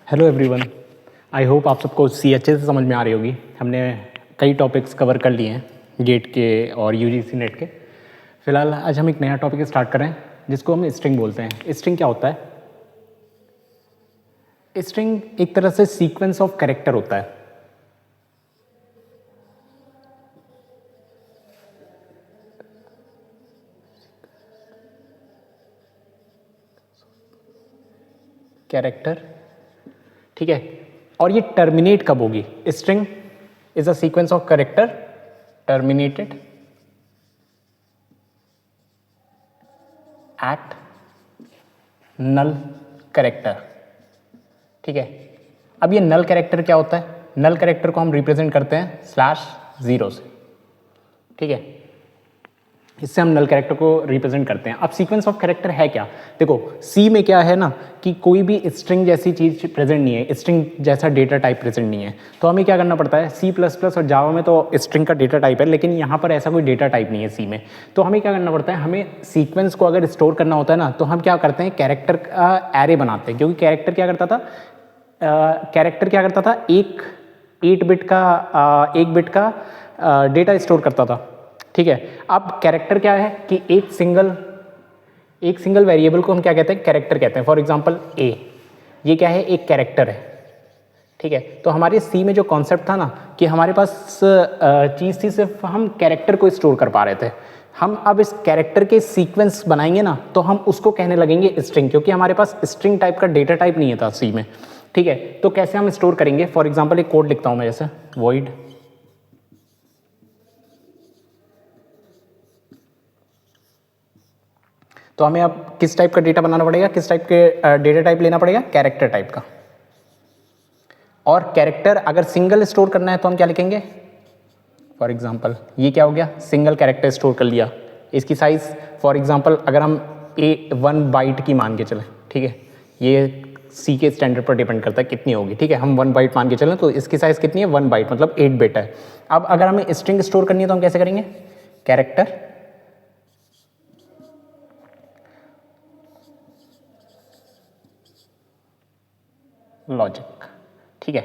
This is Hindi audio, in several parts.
हेलो एवरीवन, आई होप आप सबको सी अच्छे से समझ में आ रही होगी। हमने कई टॉपिक्स कवर कर लिए हैं गेट के और यूजीसी नेट के। फिलहाल आज हम एक नया टॉपिक स्टार्ट कर रहे हैं जिसको हम स्ट्रिंग बोलते हैं। स्ट्रिंग क्या होता है? स्ट्रिंग एक तरह से सीक्वेंस ऑफ कैरेक्टर होता है। कैरेक्टर, ठीक है। और ये टर्मिनेट कब होगी? String is a sequence of character terminated at null character, ठीक है। अब ये नल कैरेक्टर क्या होता है? नल कैरेक्टर को हम रिप्रेजेंट करते हैं /0 से, ठीक है। इससे हम नल कैरेक्टर को रिप्रेजेंट करते हैं। अब सीक्वेंस ऑफ कैरेक्टर है क्या? देखो सी में क्या है ना कि कोई भी स्ट्रिंग जैसी चीज़ प्रेजेंट नहीं है, स्ट्रिंग जैसा डेटा टाइप प्रेजेंट नहीं है। तो हमें क्या करना पड़ता है? C++ और जावा में तो स्ट्रिंग का डेटा टाइप है, लेकिन यहाँ पर ऐसा कोई डेटा टाइप नहीं है सी में। तो हमें क्या करना पड़ता है? हमें सीक्वेंस को अगर स्टोर करना होता है ना, तो हम क्या करते हैं? कैरेक्टर का एरे बनाते हैं। क्योंकि कैरेक्टर क्या करता था? एक 8 बिट का डेटा स्टोर करता था, ठीक है। अब कैरेक्टर क्या है कि एक सिंगल वेरिएबल को हम क्या कहते हैं? कैरेक्टर कहते हैं। फॉर एग्जांपल ए, ये क्या है? एक कैरेक्टर है, ठीक है। तो हमारे सी में जो कॉन्सेप्ट था ना कि हमारे पास चीज़ थी, सिर्फ हम कैरेक्टर को स्टोर कर पा रहे थे। हम अब इस कैरेक्टर के सीक्वेंस बनाएंगे ना, तो हम उसको कहने लगेंगे स्ट्रिंग, क्योंकि हमारे पास स्ट्रिंग टाइप का डेटा टाइप नहीं था सी में, ठीक है। तो कैसे हम स्टोर करेंगे? फॉर एग्जाम्पल एक कोड लिखता हूँ मैं, जैसे void तो हमें अब किस टाइप का डेटा बनाना पड़ेगा? किस टाइप के डेटा टाइप लेना पड़ेगा? कैरेक्टर टाइप का। और कैरेक्टर अगर सिंगल स्टोर करना है तो हम क्या लिखेंगे? फॉर एग्जांपल ये क्या हो गया? सिंगल कैरेक्टर स्टोर कर लिया। इसकी साइज फॉर एग्जांपल अगर हम 1 बाइट की मान के चलें, ठीक है। ये सी के स्टैंडर्ड पर डिपेंड करता है कितनी होगी, ठीक है। हम 1 बाइट मान के चलें तो इसकी साइज कितनी है? 1 बाइट, मतलब 8 बिट है। अब अगर हमें स्ट्रिंग स्टोर करनी है तो हम कैसे करेंगे? कैरेक्टर लॉजिक, ठीक है।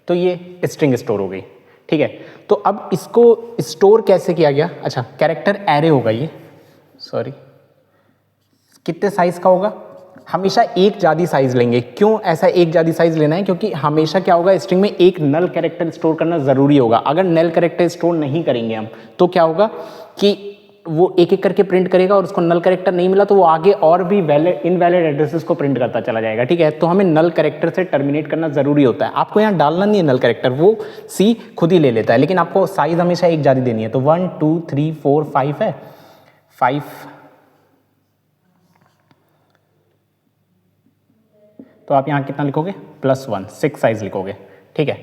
तो ये स्ट्रिंग स्टोर हो गई, ठीक है। तो अब इसको स्टोर कैसे किया गया? अच्छा, कैरेक्टर एरे होगा ये, सॉरी, कितने साइज का होगा? हमेशा एक ज्यादा साइज लेंगे। क्यों ऐसा एक ज्यादा साइज लेना है? क्योंकि हमेशा क्या होगा? स्ट्रिंग में एक नल कैरेक्टर स्टोर करना जरूरी होगा। अगर नल कैरेक्टर स्टोर नहीं करेंगे हम, तो क्या होगा कि वो एक एक करके प्रिंट करेगा और उसको नल कैरेक्टर नहीं मिला तो वो आगे और भी इनवैलिड एड्रेसेस को प्रिंट करता चला जाएगा, ठीक है। तो हमें नल कैरेक्टर से टर्मिनेट करना जरूरी होता है। आपको यहाँ डालना नहीं है नल कैरेक्टर, वो सी खुद ही ले लेता है, लेकिन आपको साइज हमेशा एक ज्यादा देनी है। तो 1 2 3 4 5 है, 5, तो आप यहाँ कितना लिखोगे? +1, 6 साइज लिखोगे, ठीक है।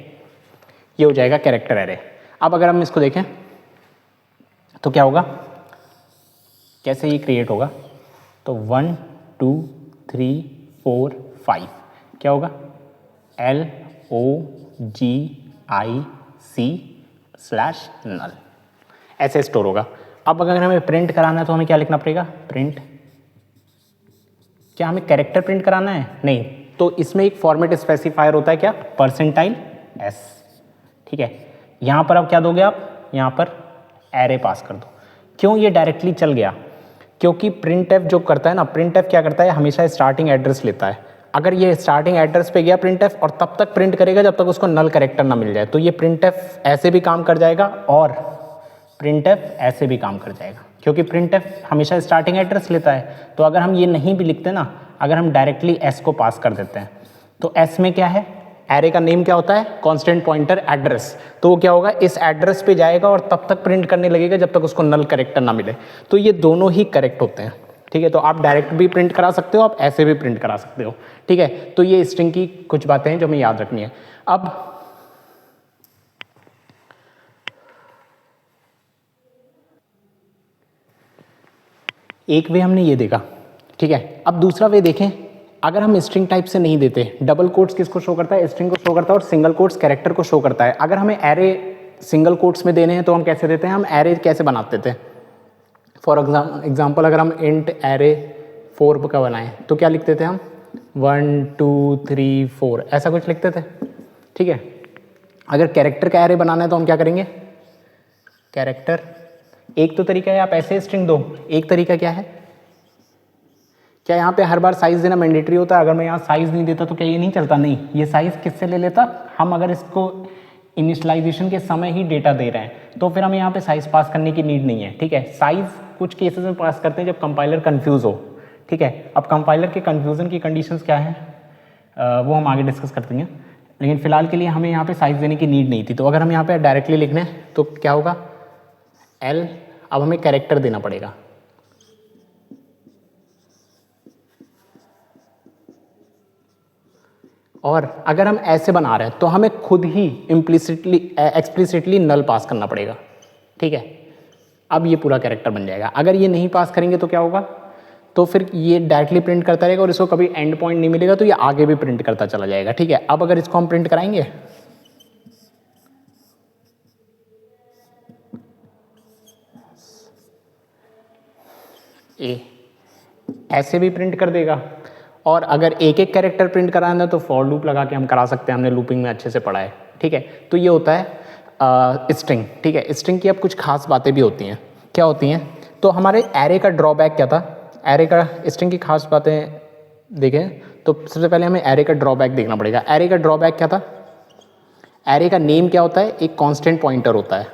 ये हो जाएगा कैरेक्टर एरे। अब अगर हम इसको देखें तो क्या होगा? कैसे ये क्रिएट होगा? तो 1 2 3 4 5 क्या होगा? LOGIC/null ऐसे स्टोर होगा। अब अगर हमें प्रिंट कराना है तो हमें क्या लिखना पड़ेगा? प्रिंट। क्या हमें कैरेक्टर प्रिंट कराना है? नहीं। तो इसमें एक फॉर्मेट स्पेसिफायर होता है, क्या? %s, ठीक है। यहाँ पर अब क्या दोगे आप? यहाँ पर एरे पास कर दो। क्यों ये डायरेक्टली चल गया? क्योंकि printf जो करता है ना, printf क्या करता है? हमेशा स्टार्टिंग एड्रेस लेता है। अगर ये स्टार्टिंग एड्रेस पे गया printf, और तब तक प्रिंट करेगा जब तक उसको नल कैरेक्टर ना मिल जाए। तो ये printf ऐसे भी काम कर जाएगा और printf ऐसे भी काम कर जाएगा, क्योंकि printf हमेशा स्टार्टिंग एड्रेस लेता है। तो अगर हम ये नहीं भी लिखते ना, अगर हम डायरेक्टली s को पास कर देते हैं, तो s में क्या है? एरे का नेम क्या होता है? Constant pointer address. तो वो क्या होगा? इस एड्रेस पे जाएगा और तब तक प्रिंट करने लगेगा जब तक उसको नल कैरेक्टर ना मिले। तो ये दोनों ही करेक्ट होते हैं, ठीक है। तो आप डायरेक्ट भी प्रिंट करा सकते हो, आप ऐसे भी प्रिंट करा सकते हो, ठीक है। तो ये स्ट्रिंग की कुछ बातें हैं जो हमें याद रखनी है। अब एक वे हमने ये देखा, ठीक है। अब दूसरा वे देखें। अगर हम स्ट्रिंग टाइप से नहीं देते, डबल कोट्स किसको शो करता है? स्ट्रिंग को शो करता है, और सिंगल कोट्स कैरेक्टर को शो करता है। अगर हमें एरे सिंगल कोट्स में देने हैं तो हम कैसे देते हैं? हम एरे कैसे बनाते थे? फॉर एग्जाम्पल अगर हम इंट एरे 4 का बनाएं तो क्या लिखते थे हम? 1 2 3 4 ऐसा कुछ लिखते थे, ठीक है। अगर कैरेक्टर का एरे बनाना है तो हम क्या करेंगे, कैरेक्टर, एक तो तरीका है आप ऐसे स्ट्रिंग दो, एक तरीका क्या है, क्या यहाँ पे हर बार साइज देना मैंडेटरी होता है? अगर मैं यहाँ साइज नहीं देता तो क्या ये नहीं चलता? नहीं, ये साइज किससे ले लेता, हम अगर इसको इनिशियलाइजेशन के समय ही डेटा दे रहे हैं तो फिर हमें यहाँ पे साइज पास करने की नीड नहीं है, ठीक है। साइज कुछ केसेस में पास करते हैं जब कंपाइलर कंफ्यूज हो, ठीक है। अब कंपाइलर के कंफ्यूजन की कंडीशंस क्या है वो हम आगे डिस्कस करते हैं, लेकिन फिलहाल के लिए हमें यहाँ पे साइज देने की नीड नहीं थी। तो अगर हम यहाँ पे डायरेक्टली लिखने तो क्या होगा, एल, अब हमें कैरेक्टर देना पड़ेगा, और अगर हम ऐसे बना रहे हैं तो हमें खुद ही इम्प्लिसिटली एक्सप्लिसिटली नल पास करना पड़ेगा, ठीक है। अब ये पूरा कैरेक्टर बन जाएगा। अगर ये नहीं पास करेंगे तो क्या होगा, तो फिर ये डायरेक्टली प्रिंट करता रहेगा और इसको कभी एंड पॉइंट नहीं मिलेगा तो ये आगे भी प्रिंट करता चला जाएगा, ठीक है। अब अगर इसको हम प्रिंट कराएंगे, ए ऐसे भी प्रिंट कर देगा, और अगर एक एक कैरेक्टर प्रिंट कराना है तो फॉर लूप लगा के हम करा सकते हैं, हमने लूपिंग में अच्छे से पढ़ा है, ठीक है। तो ये होता है स्ट्रिंग, ठीक है। स्ट्रिंग की अब कुछ खास बातें भी होती हैं, क्या होती हैं, तो हमारे एरे का ड्रॉबैक क्या था, एरे का स्ट्रिंग की खास बातें देखें तो सबसे पहले हमें एरे का ड्रॉबैक देखना पड़ेगा। एरे का ड्रॉबैक क्या था, एरे का नेम क्या होता है, एक कांस्टेंट पॉइंटर होता है,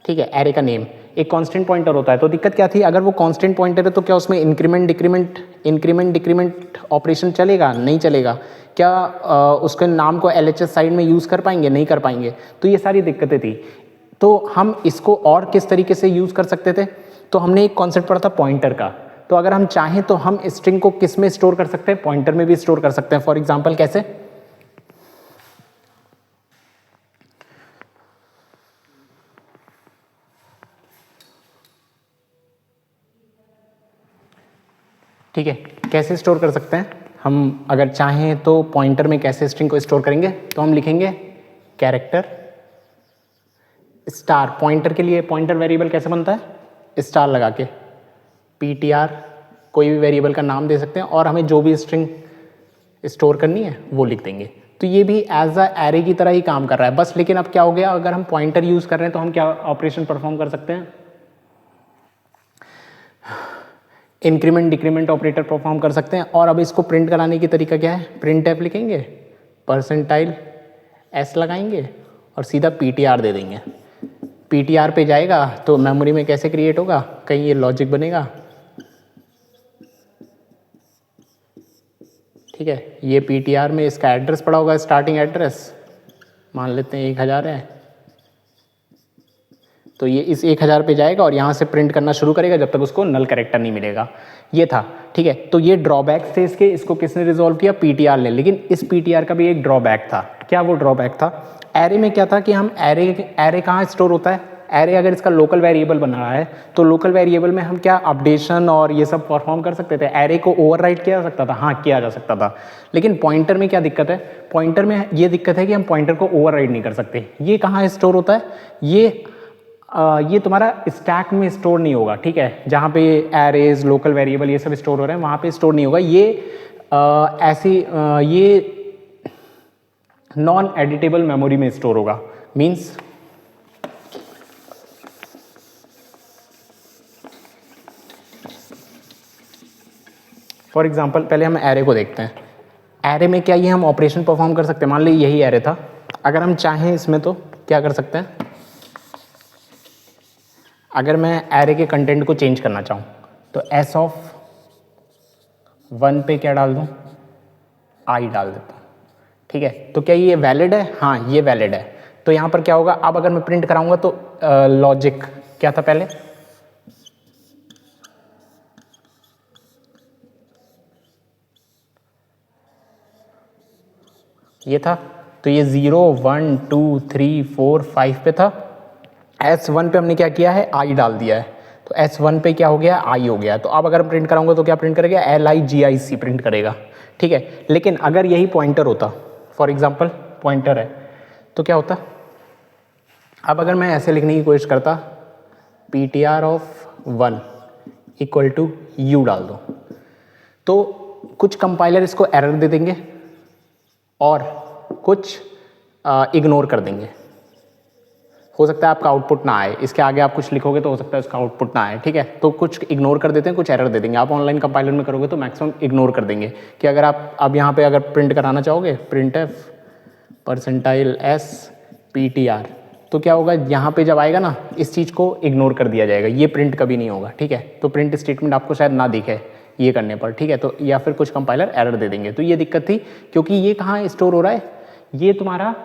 ठीक है। एरे का नेम एक कांस्टेंट पॉइंटर होता है। तो दिक्कत क्या थी, अगर वो कांस्टेंट पॉइंटर है तो क्या उसमें इंक्रीमेंट डिक्रीमेंट ऑपरेशन चलेगा? नहीं चलेगा। क्या उसके नाम को LHS साइड में यूज़ कर पाएंगे? नहीं कर पाएंगे। तो ये सारी दिक्कतें थी। तो हम इसको और किस तरीके से यूज़ कर सकते थे, तो हमने एक कॉन्सेप्ट पढ़ा था पॉइंटर का। तो अगर हम चाहें तो हम स्ट्रिंग को किस में स्टोर कर सकते हैं, पॉइंटर में भी स्टोर कर सकते हैं। फॉर एग्जाम्पल कैसे, ठीक है, कैसे स्टोर कर सकते हैं हम, अगर चाहें तो पॉइंटर में कैसे स्ट्रिंग को स्टोर करेंगे, तो हम लिखेंगे कैरेक्टर स्टार। पॉइंटर के लिए पॉइंटर वेरिएबल कैसे बनता है, स्टार लगा के, PTR कोई भी वेरिएबल का नाम दे सकते हैं, और हमें जो भी स्ट्रिंग स्टोर करनी है वो लिख देंगे। तो ये भी एज अ एरे की तरह ही काम कर रहा है बस। लेकिन अब क्या हो गया, अगर हम पॉइंटर यूज़ कर रहे हैं तो हम क्या ऑपरेशन परफॉर्म कर सकते हैं, इंक्रीमेंट डिक्रीमेंट ऑपरेटर परफॉर्म कर सकते हैं। और अब इसको प्रिंट कराने की तरीका क्या है, प्रिंट एफ लिखेंगे, परसेंटाइल S लगाएंगे और सीधा PTR दे देंगे। PTR पे जाएगा तो मेमोरी में कैसे क्रिएट होगा, कहीं ये लॉजिक बनेगा, ठीक है। ये PTR में इसका एड्रेस पड़ा होगा, स्टार्टिंग एड्रेस मान लेते हैं 1000 है, तो ये इस 1000 पे जाएगा और यहाँ से प्रिंट करना शुरू करेगा जब तक उसको नल कैरेक्टर नहीं मिलेगा। ये था, ठीक है। तो ये ड्रॉबैक थे इसके, इसको किसने रिजॉल्व किया, PTR ने। लेकिन इस PTR का भी एक ड्रॉबैक था। क्या वो ड्रॉबैक था, एरे में क्या था कि हम एरे कहाँ स्टोर होता है, एरे अगर इसका लोकल वेरिएबल बना रहा है तो लोकल वेरिएबल में हम क्या अपडेशन और ये सब परफॉर्म कर सकते थे, एरे को ओवरराइट किया जा सकता था, हाँ किया जा सकता था। लेकिन पॉइंटर में क्या दिक्कत है, पॉइंटर में ये दिक्कत है कि हम पॉइंटर को ओवरराइट नहीं कर सकते। ये कहाँ स्टोर होता है, ये तुम्हारा स्टैक में स्टोर नहीं होगा, ठीक है। जहाँ पे एरेज लोकल वेरिएबल ये सब स्टोर हो रहे हैं वहाँ पे स्टोर नहीं होगा। ये ये नॉन एडिटेबल मेमोरी में स्टोर होगा। मीन्स फॉर एग्जाम्पल पहले हम एरे को देखते हैं। एरे में क्या ये हम ऑपरेशन परफॉर्म कर सकते हैं, मान लीजिए यही एरे था, अगर हम चाहें इसमें तो क्या कर सकते हैं, अगर मैं एरे के कंटेंट को चेंज करना चाहूँ तो S(1) पे क्या डाल दूँ, I डाल देता हूँ, ठीक है। तो क्या ये वैलिड है, हाँ ये वैलिड है। तो यहाँ पर क्या होगा, अब अगर मैं प्रिंट कराऊंगा तो लॉजिक क्या था पहले, ये था, तो ये 0 1 2 3 4 5 पे था। S1 पे हमने क्या किया है, I डाल दिया है, तो S1 पे क्या हो गया, I हो गया। तो अब अगर प्रिंट कराऊंगा तो क्या प्रिंट करेगा, LIGIC प्रिंट करेगा, ठीक है। लेकिन अगर यही पॉइंटर होता, फॉर एग्जाम्पल पॉइंटर है, तो क्या होता, अब अगर मैं ऐसे लिखने की कोशिश करता PTR of 1, equal to u डाल दो, तो कुछ कंपाइलर इसको एरर दे देंगे और कुछ इग्नोर कर देंगे। हो सकता है आपका आउटपुट ना आए, इसके आगे आप कुछ लिखोगे तो हो सकता है उसका आउटपुट ना आए, ठीक है। तो कुछ इग्नोर कर देते हैं, कुछ एरर दे देंगे। आप ऑनलाइन कंपाइलर में करोगे तो मैक्सिमम इग्नोर कर देंगे कि अगर आप अब यहाँ पे अगर प्रिंट कराना चाहोगे print F percentile S PTR, तो क्या होगा यहाँ पे जब आएगा ना इस चीज़ को इग्नोर कर दिया जाएगा, ये प्रिंट कभी नहीं होगा, ठीक है। तो प्रिंट स्टेटमेंट आपको शायद ना दिखे ये करने पर, ठीक है। तो या फिर कुछ कंपाइलर एरर दे देंगे, तो ये दिक्कत थी क्योंकि ये कहाँ स्टोर हो रहा है, ये तुम्हारा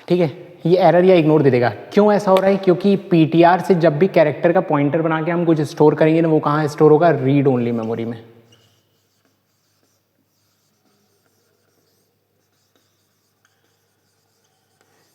ठीक है, ये एरर या इग्नोर दे देगा। क्यों ऐसा हो रहा है, क्योंकि PTR से जब भी कैरेक्टर का पॉइंटर बना के हम कुछ स्टोर करेंगे ना, वो कहाँ स्टोर होगा, रीड ओनली मेमोरी में,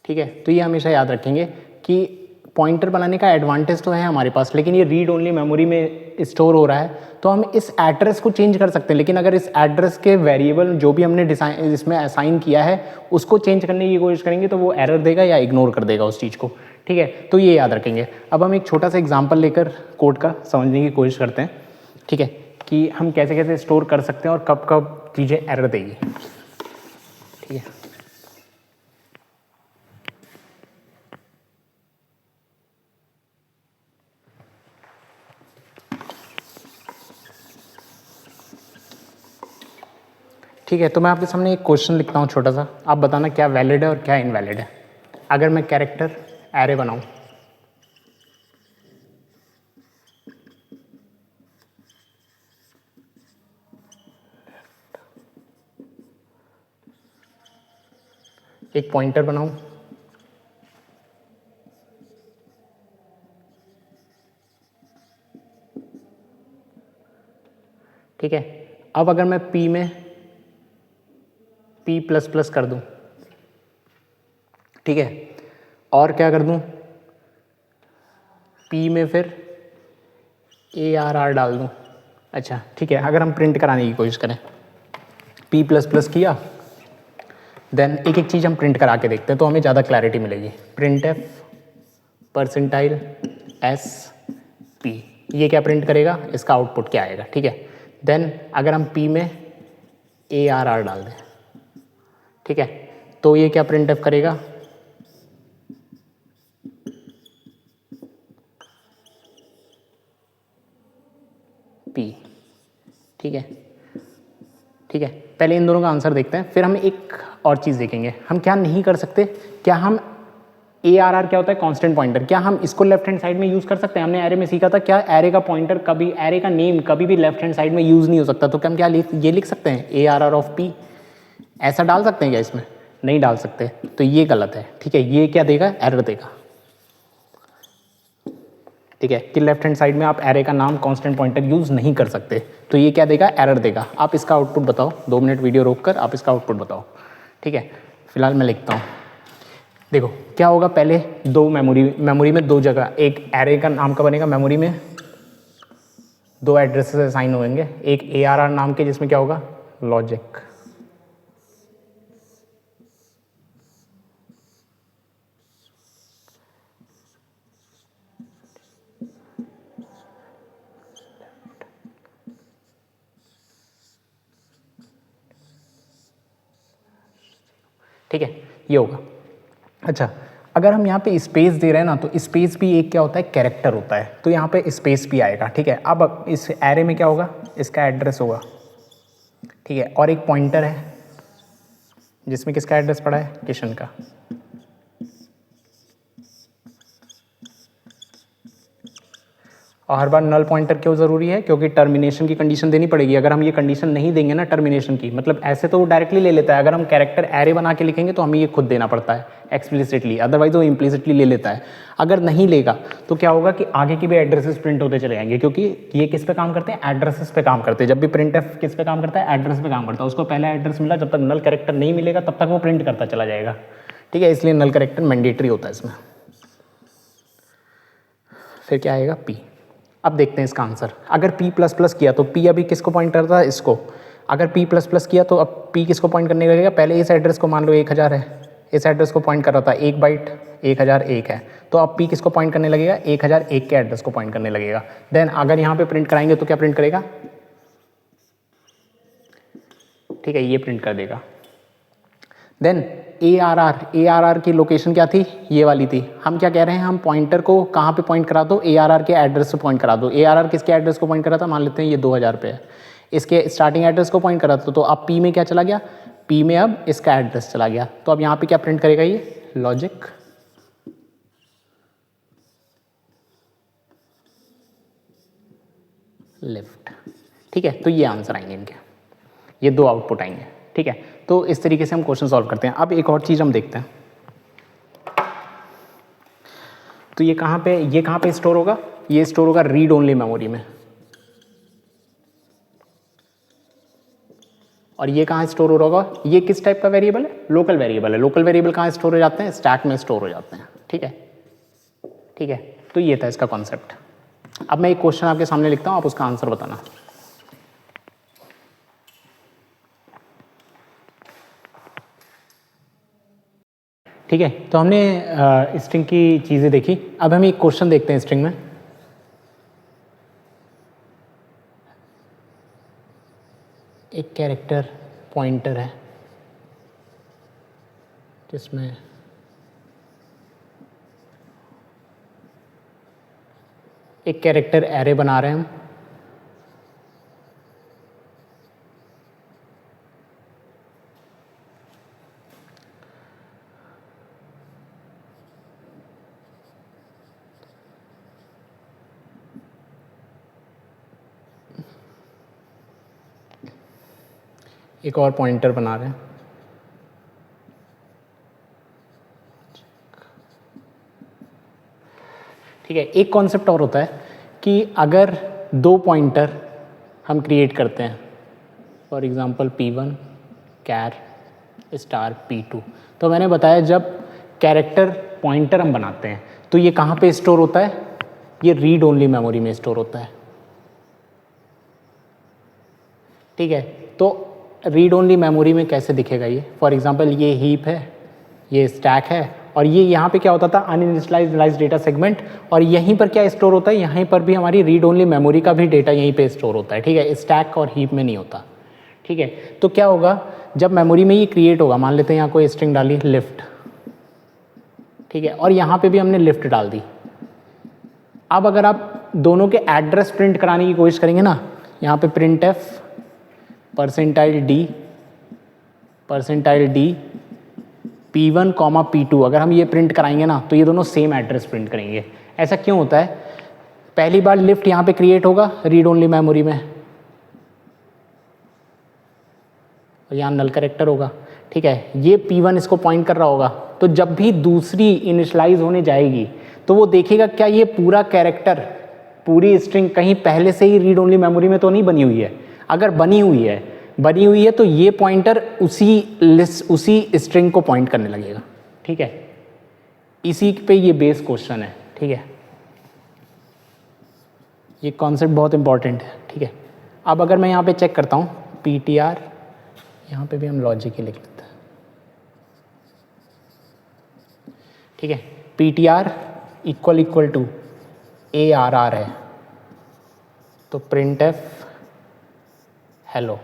ठीक है। तो ये हमेशा याद रखेंगे कि पॉइंटर बनाने का एडवांटेज तो है हमारे पास, लेकिन ये रीड ओनली मेमोरी में स्टोर हो रहा है, तो हम इस एड्रेस को चेंज कर सकते हैं। लेकिन अगर इस एड्रेस के वेरिएबल जो भी हमने डिसाइन इसमें असाइन किया है उसको चेंज करने की कोशिश करेंगे तो वो एरर देगा या इग्नोर कर देगा उस चीज़ को, ठीक है। तो ये याद रखेंगे। अब हम एक छोटा सा एग्जाम्पल लेकर कोड का समझने की कोशिश करते हैं, ठीक है, कि हम कैसे कैसे स्टोर कर सकते हैं और कब कब चीज़ें एरर देगी, ठीक है। ठीक है, तो मैं आपके सामने एक क्वेश्चन लिखता हूँ छोटा सा, आप बताना क्या वैलिड है और क्या इनवैलिड है। अगर मैं कैरेक्टर एरे बनाऊँ, एक पॉइंटर बनाऊँ, ठीक है। अब अगर मैं P में P++ कर दूं, ठीक है, और क्या कर दूं, P में फिर ARR डाल दूं, अच्छा ठीक है। अगर हम प्रिंट कराने की कोशिश करें, P++ किया, देन एक एक चीज़ हम प्रिंट करा के देखते हैं तो हमें ज़्यादा क्लैरिटी मिलेगी। Print F percentile S P, ये क्या प्रिंट करेगा, इसका आउटपुट क्या आएगा, ठीक है। देन अगर हम P में ARR डाल दें, ठीक है, तो ये क्या प्रिंट एफ करेगा, P, ठीक है, ठीक है। पहले इन दोनों का आंसर देखते हैं, फिर हम एक और चीज़ देखेंगे। हम क्या नहीं कर सकते, क्या हम ARR क्या होता है, कांस्टेंट पॉइंटर, क्या हम इसको लेफ्ट हैंड साइड में यूज़ कर सकते हैं। हमने एरे में सीखा था क्या एरे का पॉइंटर कभी, एरे का नेम कभी भी लेफ्ट हैंड साइड में यूज़ नहीं हो सकता, तो क्या हम क्या ये लिख सकते हैं ARR ऑफ P, ऐसा डाल सकते हैं क्या, इसमें नहीं डाल सकते, तो ये गलत है, ठीक है। ये क्या देगा, एरर देगा, ठीक है, कि लेफ्ट हैंड साइड में आप एरे का नाम कांस्टेंट पॉइंटर यूज़ नहीं कर सकते, तो ये क्या देगा, एरर देगा। आप इसका आउटपुट बताओ, 2 मिनट वीडियो रोककर आप इसका आउटपुट बताओ, ठीक है। फिलहाल मैं लिखता हूँ, देखो क्या होगा, पहले दो मेमोरी में 2 जगह, एक एरे का नाम का बनेगा, मेमोरी में 2 एड्रेसेस असाइन होंगे, एक ARR नाम के जिसमें क्या होगा, लॉजिक, ठीक है, ये होगा। अच्छा, अगर हम यहाँ पे स्पेस दे रहे हैं ना, तो स्पेस भी एक क्या होता है, कैरेक्टर होता है, तो यहाँ पे स्पेस भी आएगा, ठीक है। अब इस एरे में क्या होगा, इसका एड्रेस होगा, ठीक है, और एक पॉइंटर है जिसमें किसका एड्रेस पड़ा है, किशन का, और हर बार नल पॉइंटर क्यों ज़रूरी है, क्योंकि टर्मिनेशन की कंडीशन देनी पड़ेगी। अगर हम ये कंडीशन नहीं देंगे ना टर्मिनेशन की, मतलब ऐसे तो वो डायरेक्टली ले लेता है, अगर हम कैरेक्टर एरे बना के लिखेंगे तो हमें ये खुद देना पड़ता है एक्सप्लिसिटली, अदरवाइज वो इम्प्लिसिटली ले लेता है। अगर नहीं लेगा तो क्या होगा कि आगे की भी एड्रेसेस प्रिंट होते चले जाएंगे, क्योंकि ये किस पे काम करते हैं, एड्रेसेस पे काम करते हैं। जब भी प्रिंट एफ किस पे काम करता है, एड्रेस पे काम करता है। उसको पहला एड्रेस मिला, जब तक नल कैरेक्टर नहीं मिलेगा तब तक वो प्रिंट करता चला जाएगा, ठीक है, इसलिए नल कैरेक्टर मैंडेटरी होता है इसमें। फिर क्या आएगा, P। अब देखते हैं इसका आंसर। अगर P++ किया तो P अभी किसको पॉइंट करता है, इसको। अगर p प्लस प्लस किया तो अब p किसको पॉइंट करने लगेगा, पहले इस एड्रेस को मान लो 1000 है, इस एड्रेस को पॉइंट कर रहा था, 1 बाइट 1001 है, तो अब p किसको पॉइंट करने लगेगा, 1001 के एड्रेस को पॉइंट करने लगेगा। देन अगर यहाँ पे प्रिंट कराएंगे तो क्या प्रिंट करेगा, ठीक है, ये प्रिंट कर देगा। देन ARR की लोकेशन क्या थी, ये वाली थी। हम क्या कह रहे हैं, हम पॉइंटर को कहाँ पे पॉइंट करा दो, ARR के एड्रेस से पॉइंट करा दो। ARR किसके एड्रेस को पॉइंट करा था, मान लेते हैं ये 2000 पे है, इसके स्टार्टिंग एड्रेस को पॉइंट करा था, तो अब P में क्या चला गया, P में अब इसका एड्रेस चला गया। तो अब यहाँ पे क्या प्रिंट करेगा, ये लॉजिक लिफ्ट, ठीक है। तो ये आंसर आएंगे इनके, ये 2 आउटपुट आएंगे, ठीक है। तो इस तरीके से हम क्वेश्चन सॉल्व करते हैं। अब एक और चीज़ हम देखते हैं, तो ये कहाँ पे स्टोर होगा, ये स्टोर होगा रीड ओनली मेमोरी में। और ये कहाँ स्टोर हो रहा होगा, ये किस टाइप का वेरिएबल है, लोकल वेरिएबल है। लोकल वेरिएबल कहाँ स्टोर हो जाते हैं, स्टैक में स्टोर हो जाते हैं, ठीक है, ठीक है। तो ये था इसका कॉन्सेप्ट। अब मैं एक क्वेश्चन आपके सामने लिखता हूँ, आप उसका आंसर बताना। ठीक है, तो हमने स्ट्रिंग की चीज़ें देखी। अब हम एक क्वेश्चन देखते हैं स्ट्रिंग में। एक कैरेक्टर पॉइंटर है जिसमें एक कैरेक्टर एरे बना रहे हैं हम। एक और पॉइंटर बना रहे हैं। ठीक है, एक कॉन्सेप्ट और होता है कि अगर 2 पॉइंटर हम क्रिएट करते हैं, for example P1 char star P2, तो मैंने बताया जब कैरेक्टर पॉइंटर हम बनाते हैं तो ये कहाँ पे स्टोर होता है, ये रीड ओनली मेमोरी में स्टोर होता है। ठीक है, तो रीड ओनली मेमोरी में कैसे दिखेगा ये, फॉर एग्जांपल ये हीप है, ये स्टैक है, और ये यहाँ पे क्या होता था, अनइनिशियलाइज्ड डेटा सेगमेंट, और यहीं पर क्या स्टोर होता है, यहीं पर भी हमारी रीड ओनली मेमोरी का भी डेटा यहीं पे स्टोर होता है। ठीक है, स्टैक और हीप में नहीं होता। ठीक है, तो क्या होगा जब मेमोरी में ये क्रिएट होगा, मान लेते हैं यहाँ कोई स्ट्रिंग डाली लिफ्ट, ठीक है, और यहाँ पे भी हमने लिफ्ट डाल दी। अब अगर आप दोनों के एड्रेस प्रिंट कराने की कोशिश करेंगे ना, यहाँ पे print F percentile D P1, P2, अगर हम ये प्रिंट कराएंगे ना तो ये दोनों सेम एड्रेस प्रिंट करेंगे। ऐसा क्यों होता है, पहली बार लिफ्ट यहाँ पे क्रिएट होगा रीड ओनली मेमोरी में, और यहाँ नल कैरेक्टर होगा। ठीक है, ये P1 इसको पॉइंट कर रहा होगा, तो जब भी दूसरी इनिशियलाइज होने जाएगी तो वो देखेगा क्या ये पूरा कैरेक्टर, पूरी स्ट्रिंग कहीं पहले से ही रीड ओनली मेमोरी में तो नहीं बनी हुई है। अगर बनी हुई है तो ये पॉइंटर उसी स्ट्रिंग को पॉइंट करने लगेगा। ठीक है, इसी पे ये बेस क्वेश्चन है। ठीक है, ये कॉन्सेप्ट बहुत इंपॉर्टेंट है। ठीक है, अब अगर मैं यहाँ पे चेक करता हूँ PTR, यहाँ पे भी हम लॉजिक ही लिख लेते हैं। ठीक है, PTR इक्वल टू ARR है, तो print f hello,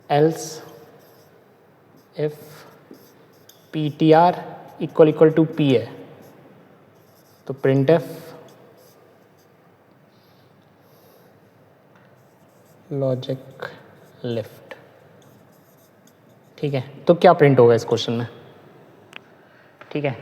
else if PTR equal to P है, तो प्रिंट एफ लॉजिक लिफ्ट। ठीक है, तो क्या प्रिंट होगा इस क्वेश्चन में। ठीक है,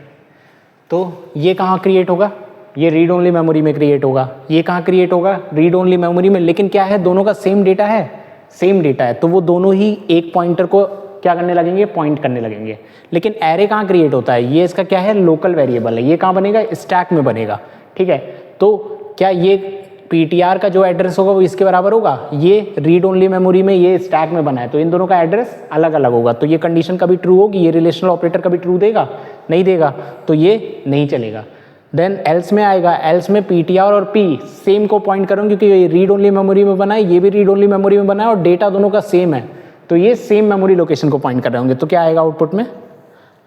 तो ये कहाँ क्रिएट होगा, ये रीड ओनली मेमोरी में क्रिएट होगा। ये कहाँ क्रिएट होगा, रीड ओनली मेमोरी में, लेकिन क्या है, दोनों का सेम डेटा है, तो वो दोनों ही एक पॉइंटर को क्या करने लगेंगे, पॉइंट करने लगेंगे। लेकिन एरे कहाँ क्रिएट होता है, ये इसका क्या है, लोकल वेरिएबल है, ये कहाँ बनेगा, स्टैक में बनेगा। ठीक है, तो क्या ये PTR का जो एड्रेस होगा वो इसके बराबर होगा, ये रीड ओनली मेमोरी में, ये स्टैक में बना है, तो इन दोनों का एड्रेस अलग अलग होगा। तो ये कंडीशन कभी ट्रू होगी, ये रिलेशनल ऑपरेटर कभी ट्रू देगा, नहीं देगा, तो ये नहीं चलेगा। देन एल्स में आएगा, एल्स में पीटीआर और पी सेम को पॉइंट करूँगी क्योंकि ये रीड ओनली मेमोरी में बना है, ये भी रीड ओनली मेमोरी में बना है और डेटा दोनों का सेम है, तो ये सेम मेमोरी लोकेशन को पॉइंट कर रहे होंगे। तो क्या आएगा आउटपुट में?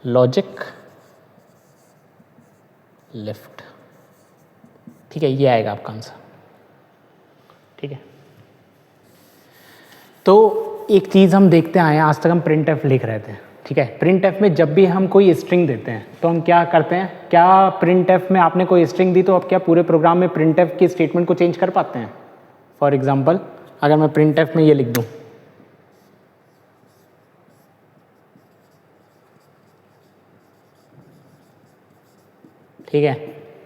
Logic left. ठीक है, ये आएगा आपका आंसर। ठीक है, तो एक चीज़ हम देखते आए हैं, आज तक हम प्रिंट एफ लिख रहे थे। ठीक है, प्रिंट एफ में जब भी हम कोई स्ट्रिंग देते हैं तो हम क्या करते हैं, क्या प्रिंट एफ में आपने कोई स्ट्रिंग दी तो अब क्या पूरे प्रोग्राम में प्रिंट एफ की स्टेटमेंट को चेंज कर पाते हैं? फॉर एग्जाम्पल अगर मैं प्रिंट एफ में ये लिख दूँ, ठीक है,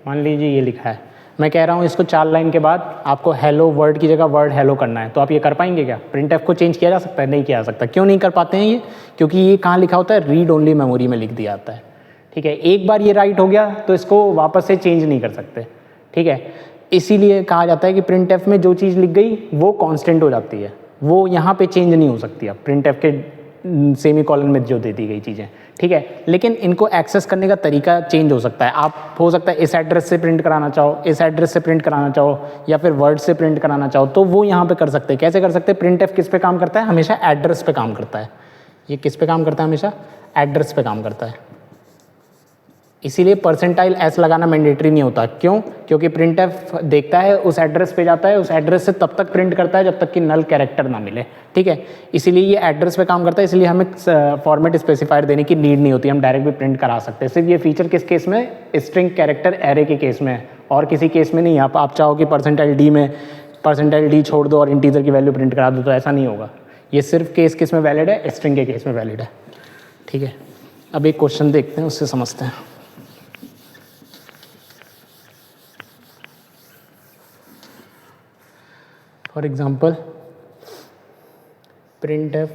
मान लीजिए ये लिखा है, मैं कह रहा हूँ इसको 4 लाइन के बाद आपको हेलो वर्ड की जगह वर्ड हेलो करना है, तो आप ये कर पाएंगे क्या? प्रिंट एफ को चेंज किया जा सकता है? नहीं किया जा सकता। क्यों नहीं कर पाते हैं ये? क्योंकि ये कहाँ लिखा होता है? रीड ओनली मेमोरी में लिख दिया जाता है। ठीक है, एक बार ये राइट हो गया तो इसको वापस से चेंज नहीं कर सकते। ठीक है, इसीलिए कहा जाता है कि प्रिंट एफ में जो चीज़ लिख गई वो कॉन्स्टेंट हो जाती है, वो यहाँ पे चेंज नहीं हो सकती अब प्रिंट एफ के सेमी कॉलन में जो दे दी गई चीज़ें। ठीक है, लेकिन इनको एक्सेस करने का तरीका चेंज हो सकता है। आप हो सकता है इस एड्रेस से प्रिंट कराना चाहो, इस एड्रेस से प्रिंट कराना चाहो, या फिर वर्ड से प्रिंट कराना चाहो, तो वो यहाँ पे कर सकते हैं। कैसे कर सकते हैं? प्रिंट एफ किस पे काम करता है? हमेशा एड्रेस पे काम करता है। ये किस पे काम करता है? हमेशा एड्रेस पे काम करता है। इसीलिए परसेंटाइल एस लगाना मैंडेटरी नहीं होता। क्यों? क्योंकि प्रिंट एफ देखता है, उस एड्रेस पे जाता है, उस एड्रेस से तब तक प्रिंट करता है जब तक कि नल कैरेक्टर ना मिले। ठीक है, इसीलिए ये एड्रेस पे काम करता है, इसलिए हमें फॉर्मेट स्पेसिफायर देने की नीड नहीं होती, हम डायरेक्ट भी प्रिंट करा सकते हैं। सिर्फ ये फीचर किस केस में? स्ट्रिंग कैरेक्टर एरे के केस में, और किसी केस में नहीं। आप चाहो कि परसेंटाइल डी में परसेंटाइल डी छोड़ दो और इंटीजर की वैल्यू प्रिंट करा दो, तो ऐसा नहीं होगा। ये सिर्फ केस किस में वैलिड है? स्ट्रिंग के केस में वैलिड है। ठीक है, अब एक क्वेश्चन देखते हैं, उससे समझते हैं। For example print f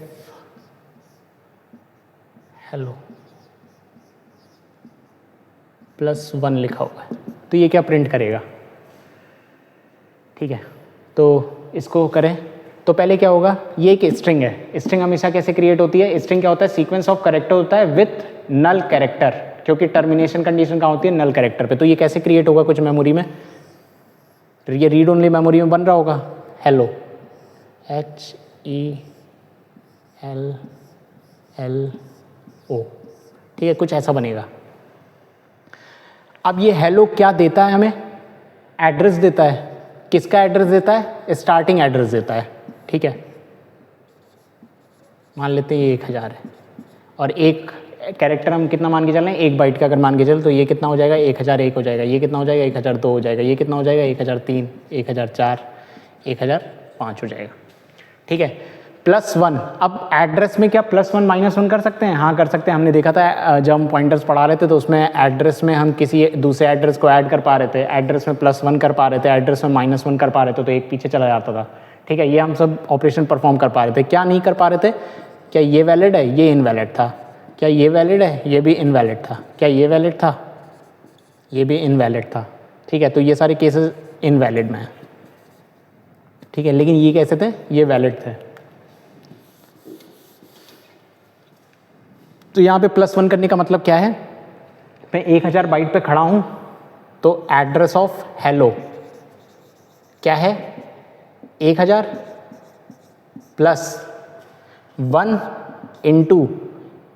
hello +1 लिखा हुआ है, तो ये क्या प्रिंट करेगा? ठीक है, तो इसको करें तो पहले क्या होगा? ये एक स्ट्रिंग है। स्ट्रिंग हमेशा कैसे क्रिएट होती है? स्ट्रिंग क्या होता है? सीक्वेंस ऑफ कैरेक्टर होता है विथ नल कैरेक्टर, क्योंकि टर्मिनेशन कंडीशन कहाँ होती है? नल कैरेक्टर पे। तो ये कैसे क्रिएट होगा? कुछ मेमोरी में, तो ये रीड ओनली मेमोरी में बन रहा होगा। हेलो HELLO, ठीक है, कुछ ऐसा बनेगा। अब ये हेलो क्या देता है हमें? एड्रेस देता है। किसका एड्रेस देता है? स्टार्टिंग एड्रेस देता है। ठीक है, मान लेते हैं ये 1000 है, और एक कैरेक्टर हम कितना मान के चल रहे हैं? 1 बाइट का अगर मान के चल, तो ये कितना हो जाएगा? 1001 हो जाएगा। ये कितना हो जाएगा? 1002 हो जाएगा। ये कितना हो जाएगा? 1003, 1004, 1005 हो जाएगा। ठीक है, +1। अब एड्रेस में क्या +1 -1 कर सकते हैं? हाँ, कर सकते हैं। हमने देखा था जब हम पॉइंटर्स पढ़ा रहे थे, तो उसमें एड्रेस में हम किसी दूसरे एड्रेस को ऐड कर पा रहे थे, एड्रेस में +1 कर पा रहे थे, एड्रेस में -1 कर पा रहे थे, तो एक पीछे चला जाता था। ठीक है, ये हम सब ऑपरेशन परफॉर्म कर पा रहे थे। क्या नहीं कर पा रहे थे? क्या ये वैलिड है? ये इनवैलिड था। क्या ये वैलिड है? ये भी इनवैलिड था। क्या ये वैलिड था? ये भी इनवैलिड था। ठीक है, तो ये सारे केसेस इनवैलिड में हैं। ठीक है, लेकिन ये कैसे थे? ये वैलिड थे। तो यहाँ पे +1 करने का मतलब क्या है? मैं 1000 बाइट पे खड़ा हूँ, तो एड्रेस ऑफ हेलो क्या है? 1000 +1 इंटू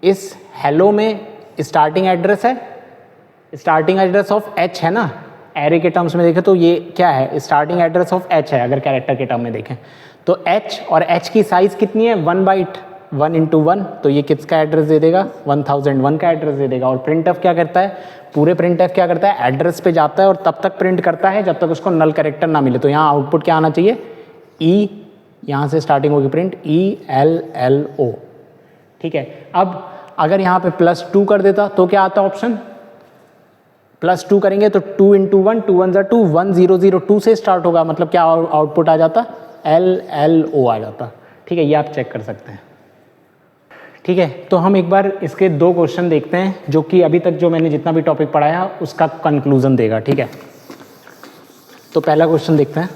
इस हेलो में स्टार्टिंग एड्रेस है, स्टार्टिंग एड्रेस ऑफ H है ना, एरे के टर्म्स में देखें तो ये क्या है? स्टार्टिंग एड्रेस ऑफ H है, अगर कैरेक्टर के टर्म में देखें तो H, और H की साइज कितनी है? 1 बाइट, 1 इंटू 1, तो ये किसका एड्रेस दे देगा? 1001 का एड्रेस दे देगा। और प्रिंट एफ क्या करता है? पूरे प्रिंट एफ क्या करता है? एड्रेस पे जाता है और तब तक प्रिंट करता है जब तक उसको नल कैरेक्टर ना मिले। तो यहाँ आउटपुट क्या आना चाहिए? E, यहाँ से स्टार्टिंग होगी प्रिंट ELLO। ठीक है, अब अगर यहाँ पे +2 कर देता तो क्या आता ऑप्शन? +2 करेंगे तो 2 इंटू 1, 2 1 2, 1002 से स्टार्ट होगा, मतलब क्या आउटपुट आ जाता? LLO आ जाता। ठीक है, ये आप चेक कर सकते हैं। ठीक है, तो हम एक बार इसके 2 क्वेश्चन देखते हैं, जो कि अभी तक जो मैंने जितना भी टॉपिक पढ़ाया उसका कंक्लूजन देगा। ठीक है, तो पहला क्वेश्चन देखते हैं।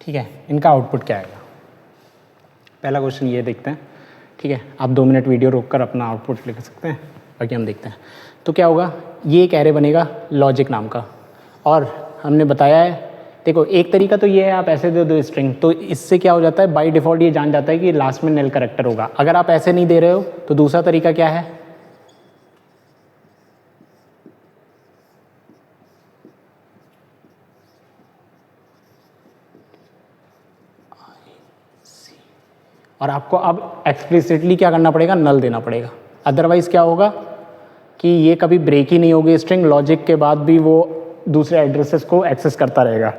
ठीक है, इनका आउटपुट क्या आएगा? पहला क्वेश्चन ये देखते हैं। ठीक है, आप 2 मिनट वीडियो रोककर अपना आउटपुट लिख सकते हैं, बाकी हम देखते हैं। तो क्या होगा, ये एक एरे बनेगा लॉजिक नाम का, और हमने बताया है, देखो एक तरीका तो ये है आप ऐसे दे दो स्ट्रिंग, तो इससे क्या हो जाता है, बाय डिफ़ॉल्ट ये जान जाता है कि लास्ट में नल कैरेक्टर होगा। अगर आप ऐसे नहीं दे रहे हो तो दूसरा तरीका क्या है, और आपको अब एक्सप्लिसिटली क्या करना पड़ेगा, नल देना पड़ेगा। अदरवाइज़ क्या होगा कि ये कभी ब्रेक ही नहीं होगी स्ट्रिंग, लॉजिक के बाद भी वो दूसरे एड्रेसेस को एक्सेस करता रहेगा,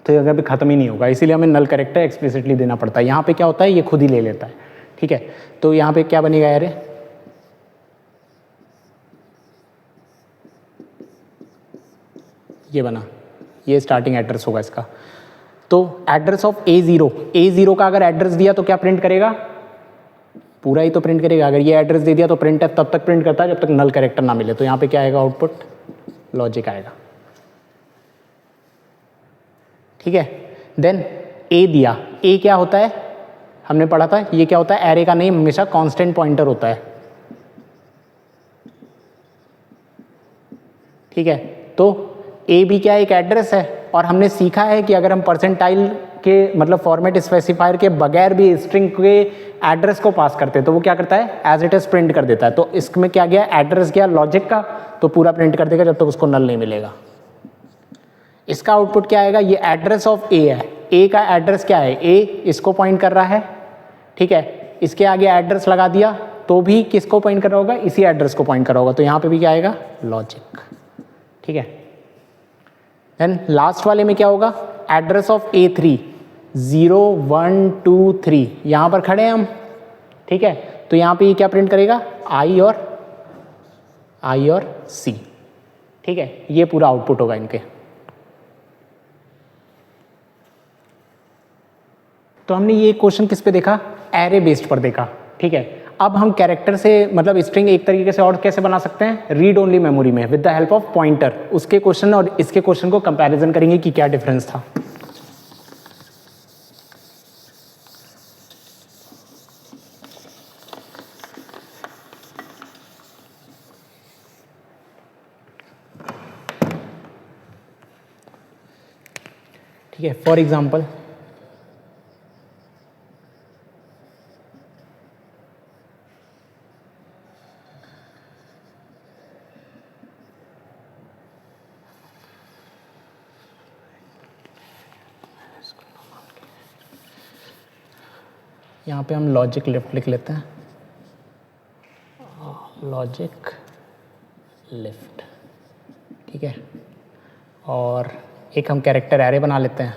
तो ये कभी ख़त्म ही नहीं होगा। इसीलिए हमें नल कैरेक्टर एक्सप्लिसिटली देना पड़ता है। यहाँ पे क्या होता है, ये खुद ही ले लेता है। ठीक है, तो यहाँ पे क्या बनेगा एरे, ये बना, ये स्टार्टिंग एड्रेस होगा इसका। तो एड्रेस ऑफ A0 का अगर एड्रेस दिया तो क्या प्रिंट करेगा, पूरा ही तो प्रिंट करेगा। अगर ये एड्रेस दे दिया तो प्रिंट तब तक प्रिंट करता है जब तक नल कैरेक्टर ना मिले। तो यहाँ पे क्या आएगा, आउटपुट लॉजिक आएगा। ठीक है, देन A दिया, A क्या होता है, हमने पढ़ा था, ये क्या होता है, एरे का नेम हमेशा कांस्टेंट पॉइंटर होता है। ठीक है, तो A भी क्या एक एड्रेस है, और हमने सीखा है कि अगर हम परसेंटाइल के मतलब फॉर्मेट स्पेसिफायर के बगैर भी स्ट्रिंग के एड्रेस को पास करते हैं तो वो क्या करता है, एज इट इज प्रिंट कर देता है। तो इसमें क्या गया, एड्रेस गया लॉजिक का, तो पूरा प्रिंट कर देगा जब तक उसको नल नहीं मिलेगा। इसका आउटपुट क्या आएगा, ये एड्रेस ऑफ A है, A का एड्रेस क्या है, A इसको पॉइंट कर रहा है। ठीक है, इसके आगे एड्रेस लगा दिया तो भी किसको पॉइंट कर रहा होगा, इसी एड्रेस को पॉइंट कर रहा होगा। तो यहाँ पे भी क्या आएगा, लॉजिक। ठीक है, देन लास्ट वाले में क्या होगा, एड्रेस ऑफ A3 0 1 2 3, यहाँ पर खड़े हैं हम। ठीक है, तो यहाँ पे ये क्या प्रिंट करेगा, I और C। ठीक है, ये पूरा आउटपुट होगा इनके। तो हमने ये क्वेश्चन किस पे देखा, एरे बेस्ड पर देखा। ठीक है, अब हम कैरेक्टर से मतलब स्ट्रिंग एक तरीके से और कैसे बना सकते हैं, रीड ओनली मेमोरी में with the help of pointer. उसके क्वेश्चन और इसके क्वेश्चन को कंपैरिजन करेंगे कि क्या डिफरेंस था। ठीक है, फॉर एग्जाम्पल यहाँ पे हम लॉजिक लिफ्ट लिख लेते हैं, लॉजिक लिफ्ट। ठीक है, और एक हम कैरेक्टर एरे बना लेते हैं।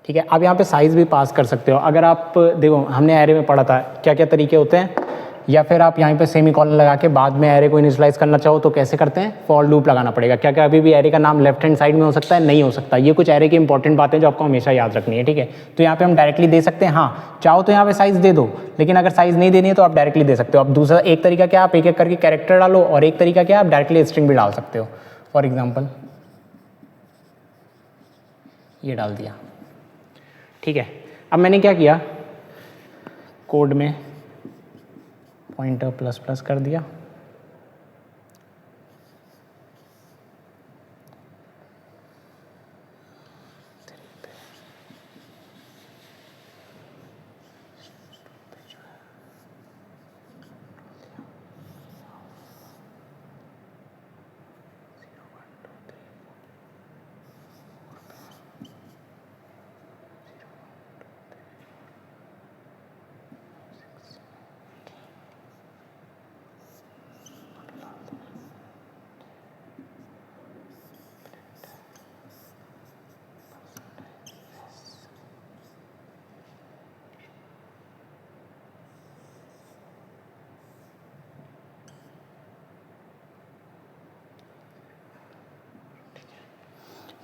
ठीक है, आप यहाँ पे साइज़ भी पास कर सकते हो। अगर आप देखो, हमने एरे में पढ़ा था क्या क्या तरीके होते हैं, या फिर आप यहाँ पे सेमीकोलन लगा के बाद में एरे को इनिशियलाइज करना चाहो तो कैसे करते हैं, फॉर लूप लगाना पड़ेगा। क्या क्या अभी भी एरे का नाम लेफ्ट हैंड साइड में हो सकता है, नहीं हो सकता। ये कुछ एरे की इंपॉर्टेंट बातें जो आपको हमेशा याद रखनी है। ठीक है, तो यहाँ पे हम डायरेक्टली दे सकते हैं, हाँ चाहो तो यहाँ पे साइज़ दे दो, लेकिन अगर साइज़ नहीं देनी है तो आप डायरेक्टली दे सकते हो। अब दूसरा एक तरीका क्या, आप एक एक करके कैरेक्टर डालो, और एक तरीका क्या, आप डायरेक्टली स्ट्रिंग भी डाल सकते हो। फॉर एग्जाम्पल ये डाल दिया। ठीक है, अब मैंने क्या किया, कोड में पॉइंटर प्लस प्लस कर दिया।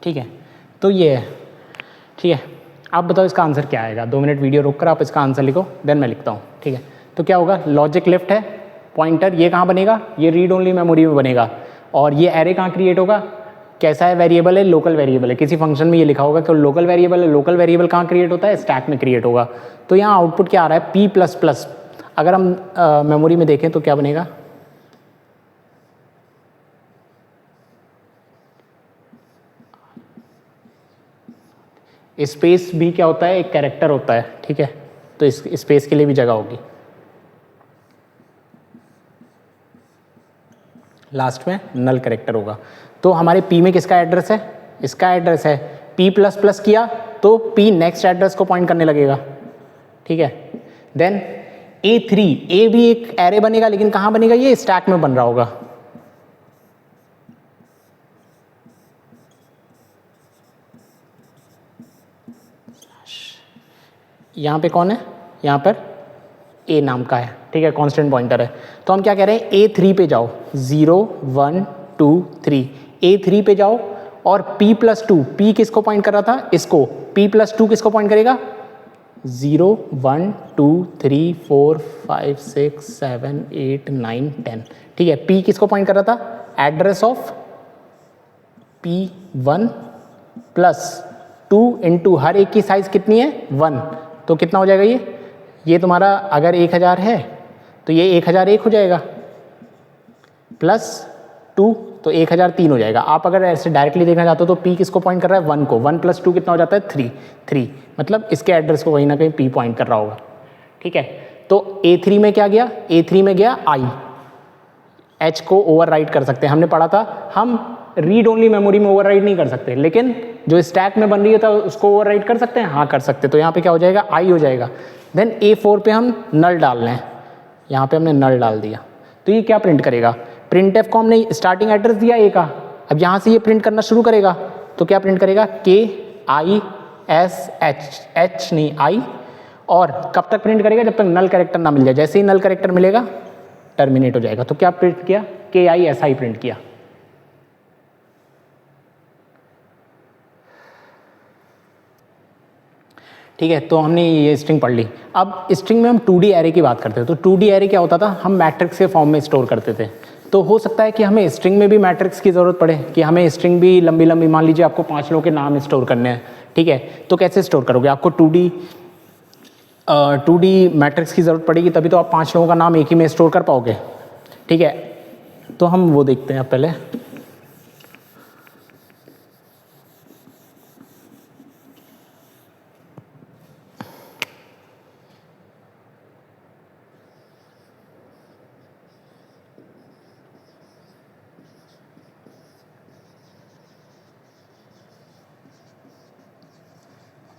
ठीक है, तो ये है। ठीक है, आप बताओ इसका आंसर क्या आएगा। 2 मिनट वीडियो रोक कर आप इसका आंसर लिखो, देन मैं लिखता हूँ। ठीक है, तो क्या होगा, लॉजिक लेफ्ट है, पॉइंटर ये कहाँ बनेगा, ये रीड ओनली मेमोरी में बनेगा, और ये एरे कहाँ क्रिएट होगा, कैसा है वेरिएबल है, लोकल वेरिएबल है। किसी फंक्शन में ये लिखा होगा कि लोकल वेरिएबल है। लोकल वेरिएबल कहाँ क्रिएट होता है, स्टैक में क्रिएट होगा। तो यहाँ आउटपुट क्या आ रहा है, पी प्लस प्लस। अगर हम मेमोरी में देखें तो क्या बनेगा, स्पेस भी क्या होता है, एक कैरेक्टर होता है, ठीक है। तो इस स्पेस के लिए भी जगह होगी। लास्ट में नल कैरेक्टर होगा। तो हमारे P में किसका एड्रेस है, इसका एड्रेस है। P प्लस प्लस किया तो P नेक्स्ट एड्रेस को पॉइंट करने लगेगा, ठीक है। देन A3, A भी एक एरे बनेगा, लेकिन कहाँ बनेगा, ये स्टैक में बन रहा होगा। यहाँ पे कौन है, यहाँ पर A नाम का है, ठीक है, कांस्टेंट पॉइंटर है। तो हम क्या कह रहे हैं, A3 पे जाओ, 0 1 2 3, A3 पे जाओ और P प्लस 2, P किसको पॉइंट कर रहा था, इसको, P प्लस 2 किसको पॉइंट करेगा, 0 1 2 3 4 5 6 7 8 9 10, ठीक है। P किसको पॉइंट कर रहा था, address of P1 plus 2 into हर एक की साइज कितनी है, 1। तो कितना हो जाएगा ये तुम्हारा अगर 1000 है तो ये 1001 हो जाएगा, प्लस 2 तो 1003 हो जाएगा। आप अगर ऐसे डायरेक्टली देखना चाहते हो तो P किसको पॉइंट कर रहा है, 1 को। 1 प्लस 2 कितना हो जाता है, 3। मतलब इसके एड्रेस को कहीं ना कहीं P पॉइंट कर रहा होगा, ठीक है। तो A3 में क्या गया, A3 में गया I, H को ओवरराइट कर सकते हैं। हमने पढ़ा था हम रीड ओनली मेमोरी में ओवरराइट नहीं कर सकते, लेकिन जो स्टैक में बन रही है तो उसको ओवरराइट कर सकते हैं, हाँ कर सकते हैं। तो यहाँ पे क्या हो जाएगा, I हो जाएगा। देन A4 पे हम नल डाल रहे हैं, यहाँ पे हमने नल डाल दिया। तो ये क्या प्रिंट करेगा, प्रिंट एफ को हमने स्टार्टिंग एड्रेस दिया A का, अब यहाँ से ये प्रिंट करना शुरू करेगा। तो क्या प्रिंट करेगा, KISH नहीं I, और कब तक प्रिंट करेगा, जब तक नल कैरेक्टर ना मिल जाए। जैसे ही नल कैरेक्टर मिलेगा टर्मिनेट हो जाएगा। तो क्या प्रिंट किया, KISI प्रिंट किया। ठीक है, तो हमने ये स्ट्रिंग पढ़ ली। अब स्ट्रिंग में हम 2D एरे की बात करते हैं। तो 2D एरे क्या होता था, हम मैट्रिक्स के फॉर्म में स्टोर करते थे। तो हो सकता है कि हमें स्ट्रिंग में भी मैट्रिक्स की ज़रूरत पड़े, कि हमें स्ट्रिंग भी लंबी लंबी, मान लीजिए आपको 5 लोगों के नाम स्टोर करने हैं, ठीक है। तो कैसे स्टोर करोगे, आपको 2D मैट्रिक्स की ज़रूरत पड़ेगी, तभी तो आप 5 लोगों का नाम एक ही में स्टोर कर पाओगे, ठीक है। तो हम वो देखते हैं पहले।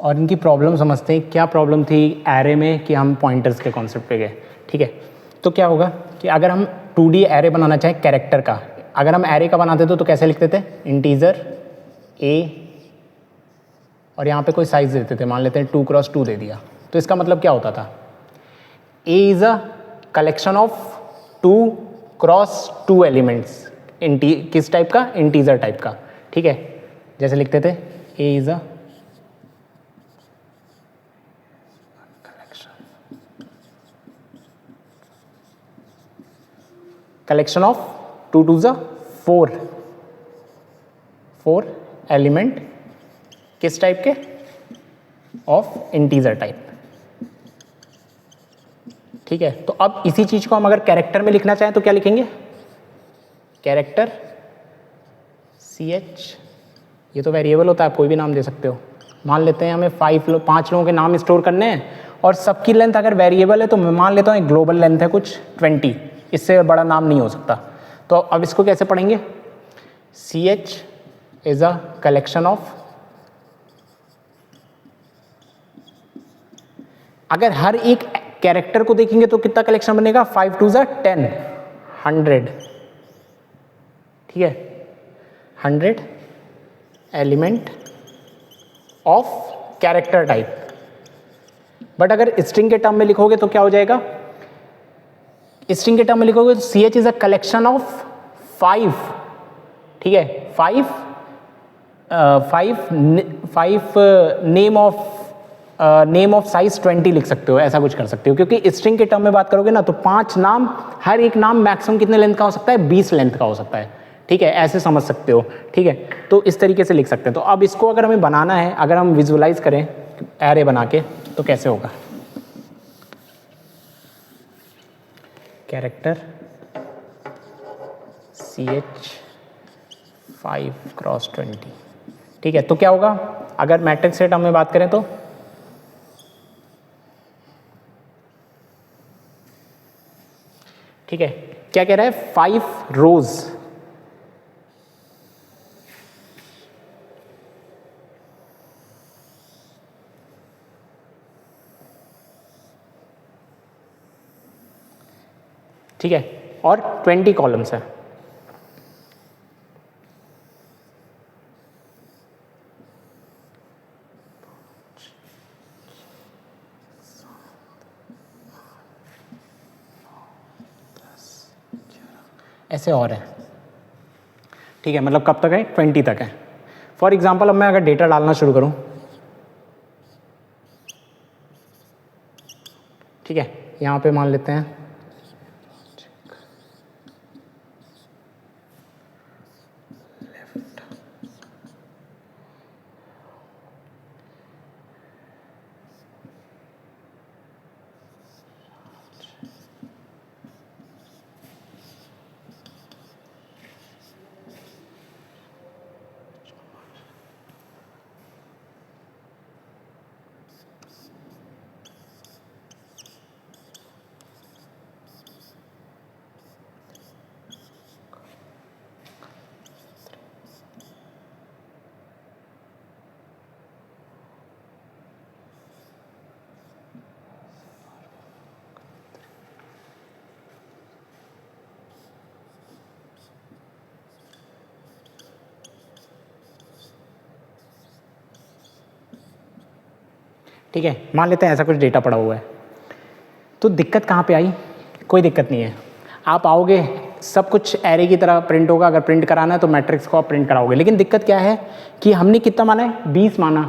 और इनकी प्रॉब्लम समझते हैं। क्या प्रॉब्लम थी एरे में, कि हम पॉइंटर्स के कॉन्सेप्ट पे गए, ठीक है। तो क्या होगा कि अगर हम 2D एरे बनाना चाहें कैरेक्टर का, अगर हम एरे का बनाते तो कैसे लिखते थे, इंटीजर A, और यहाँ पे कोई साइज देते थे, मान लेते हैं 2 क्रॉस 2 दे दिया। तो इसका मतलब क्या होता था, A is a collection of 2 cross 2 elements. किस टाइप का, इंटीजर टाइप का, ठीक है। जैसे लिखते थे A is a collection of 2 2 ज़ा 4 एलिमेंट, किस टाइप के, ऑफ इंटीजर टाइप, ठीक है। तो अब इसी चीज को हम अगर कैरेक्टर में लिखना चाहें तो क्या लिखेंगे, कैरेक्टर CH, ये तो वेरिएबल होता है, आप कोई भी नाम दे सकते हो। मान लेते हैं हमें 5 लोगों के नाम स्टोर करने हैं, और सबकी लेंथ अगर वेरिएबल है तो मैं मान लेता हूँ एक ग्लोबल लेंथ है कुछ 20, इससे बड़ा नाम नहीं हो सकता। तो अब इसको कैसे पढ़ेंगे, CH is a collection of, अगर हर एक कैरेक्टर को देखेंगे तो कितना कलेक्शन बनेगा, 5 2 ज़ा 10, 100, ठीक है, 100 element of character type. But अगर स्ट्रिंग के टर्म में लिखोगे तो क्या हो जाएगा, स्ट्रिंग के टर्म में लिखोगे तो CH is a collection of 5, ठीक है, 5 नेम ऑफ साइज 20 लिख सकते हो, ऐसा कुछ कर सकते हो। क्योंकि स्ट्रिंग के टर्म में बात करोगे ना तो 5 नाम, हर एक नाम मैक्सिमम कितने लेंथ का हो सकता है, 20 लेंथ का हो सकता है, ठीक है, ऐसे समझ सकते हो। ठीक है, तो इस तरीके से लिख सकते हैं। तो अब इसको अगर हमें बनाना है, अगर हम विजुअलाइज करें एरे बना के, तो कैसे होगा? Character CH 5x20। ठीक है, तो क्या होगा अगर मैट्रिक्स सेट में बात करें तो? ठीक है, क्या कह रहा है? 5 रोज। ठीक है, और 20 कॉलम्स है। ऐसे और है। ठीक है, मतलब कब तक है? 20 तक है। फॉर एग्जाम्पल अब मैं अगर डेटा डालना शुरू करूं, ठीक है, यहां पे मान लेते हैं ठीक है, मान लेते हैं ऐसा कुछ डेटा पड़ा हुआ है। तो दिक्कत कहाँ पे आई? कोई दिक्कत नहीं है, आप आओगे सब कुछ एरे की तरह प्रिंट होगा। अगर प्रिंट कराना है तो मैट्रिक्स को आप प्रिंट कराओगे। लेकिन दिक्कत क्या है कि हमने कितना माना है? 20 माना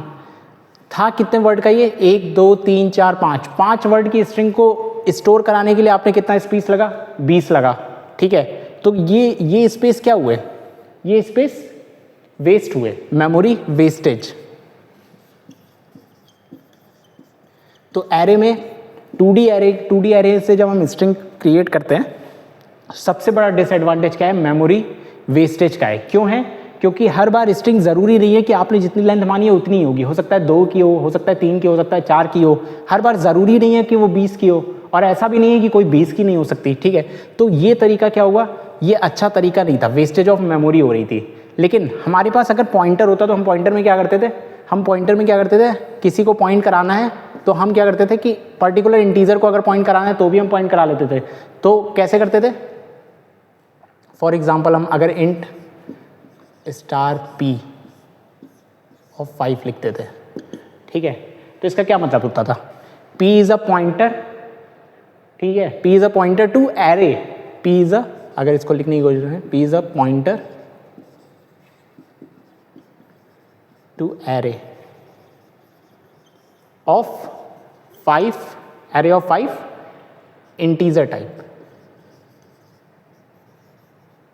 था। कितने वर्ड का ये? 1 2 3 4 5 वर्ड की स्ट्रिंग को स्टोर कराने के लिए आपने कितना स्पेस लगा? 20 लगा। ठीक है, तो ये स्पेस क्या हुए? ये स्पेस वेस्ट हुए, मेमोरी वेस्टेज। तो एरे में 2D एरे से जब हम स्ट्रिंग क्रिएट करते हैं, सबसे बड़ा डिसएडवांटेज क्या है? मेमोरी वेस्टेज का है। क्यों है? क्योंकि हर बार स्ट्रिंग ज़रूरी नहीं है कि आपने जितनी लेंथ मानी है उतनी होगी। हो सकता है 2 की हो सकता है 3 की, हो सकता है 4 की हो। हर बार ज़रूरी नहीं है कि वो 20 की हो, और ऐसा भी नहीं है कि कोई 20 की नहीं हो सकती। ठीक है, तो ये तरीका क्या हुआ? ये अच्छा तरीका नहीं था, वेस्टेज ऑफ मेमोरी हो रही थी। लेकिन हमारे पास अगर पॉइंटर होता तो हम पॉइंटर में क्या करते थे? किसी को पॉइंट कराना है तो हम क्या करते थे कि पर्टिकुलर इंटीजर को अगर पॉइंट कराना है तो भी हम पॉइंट करा लेते थे। तो कैसे करते थे? फॉर एग्जाम्पल हम अगर इंट $p ऑफ 5 लिखते थे, ठीक है, तो इसका क्या मतलब होता था? p is a pointer. ठीक है, p is a pointer to array. p is a, अगर इसको लिखने की कोशिश करें, p is a pointer to array of 5, array of 5 integer type,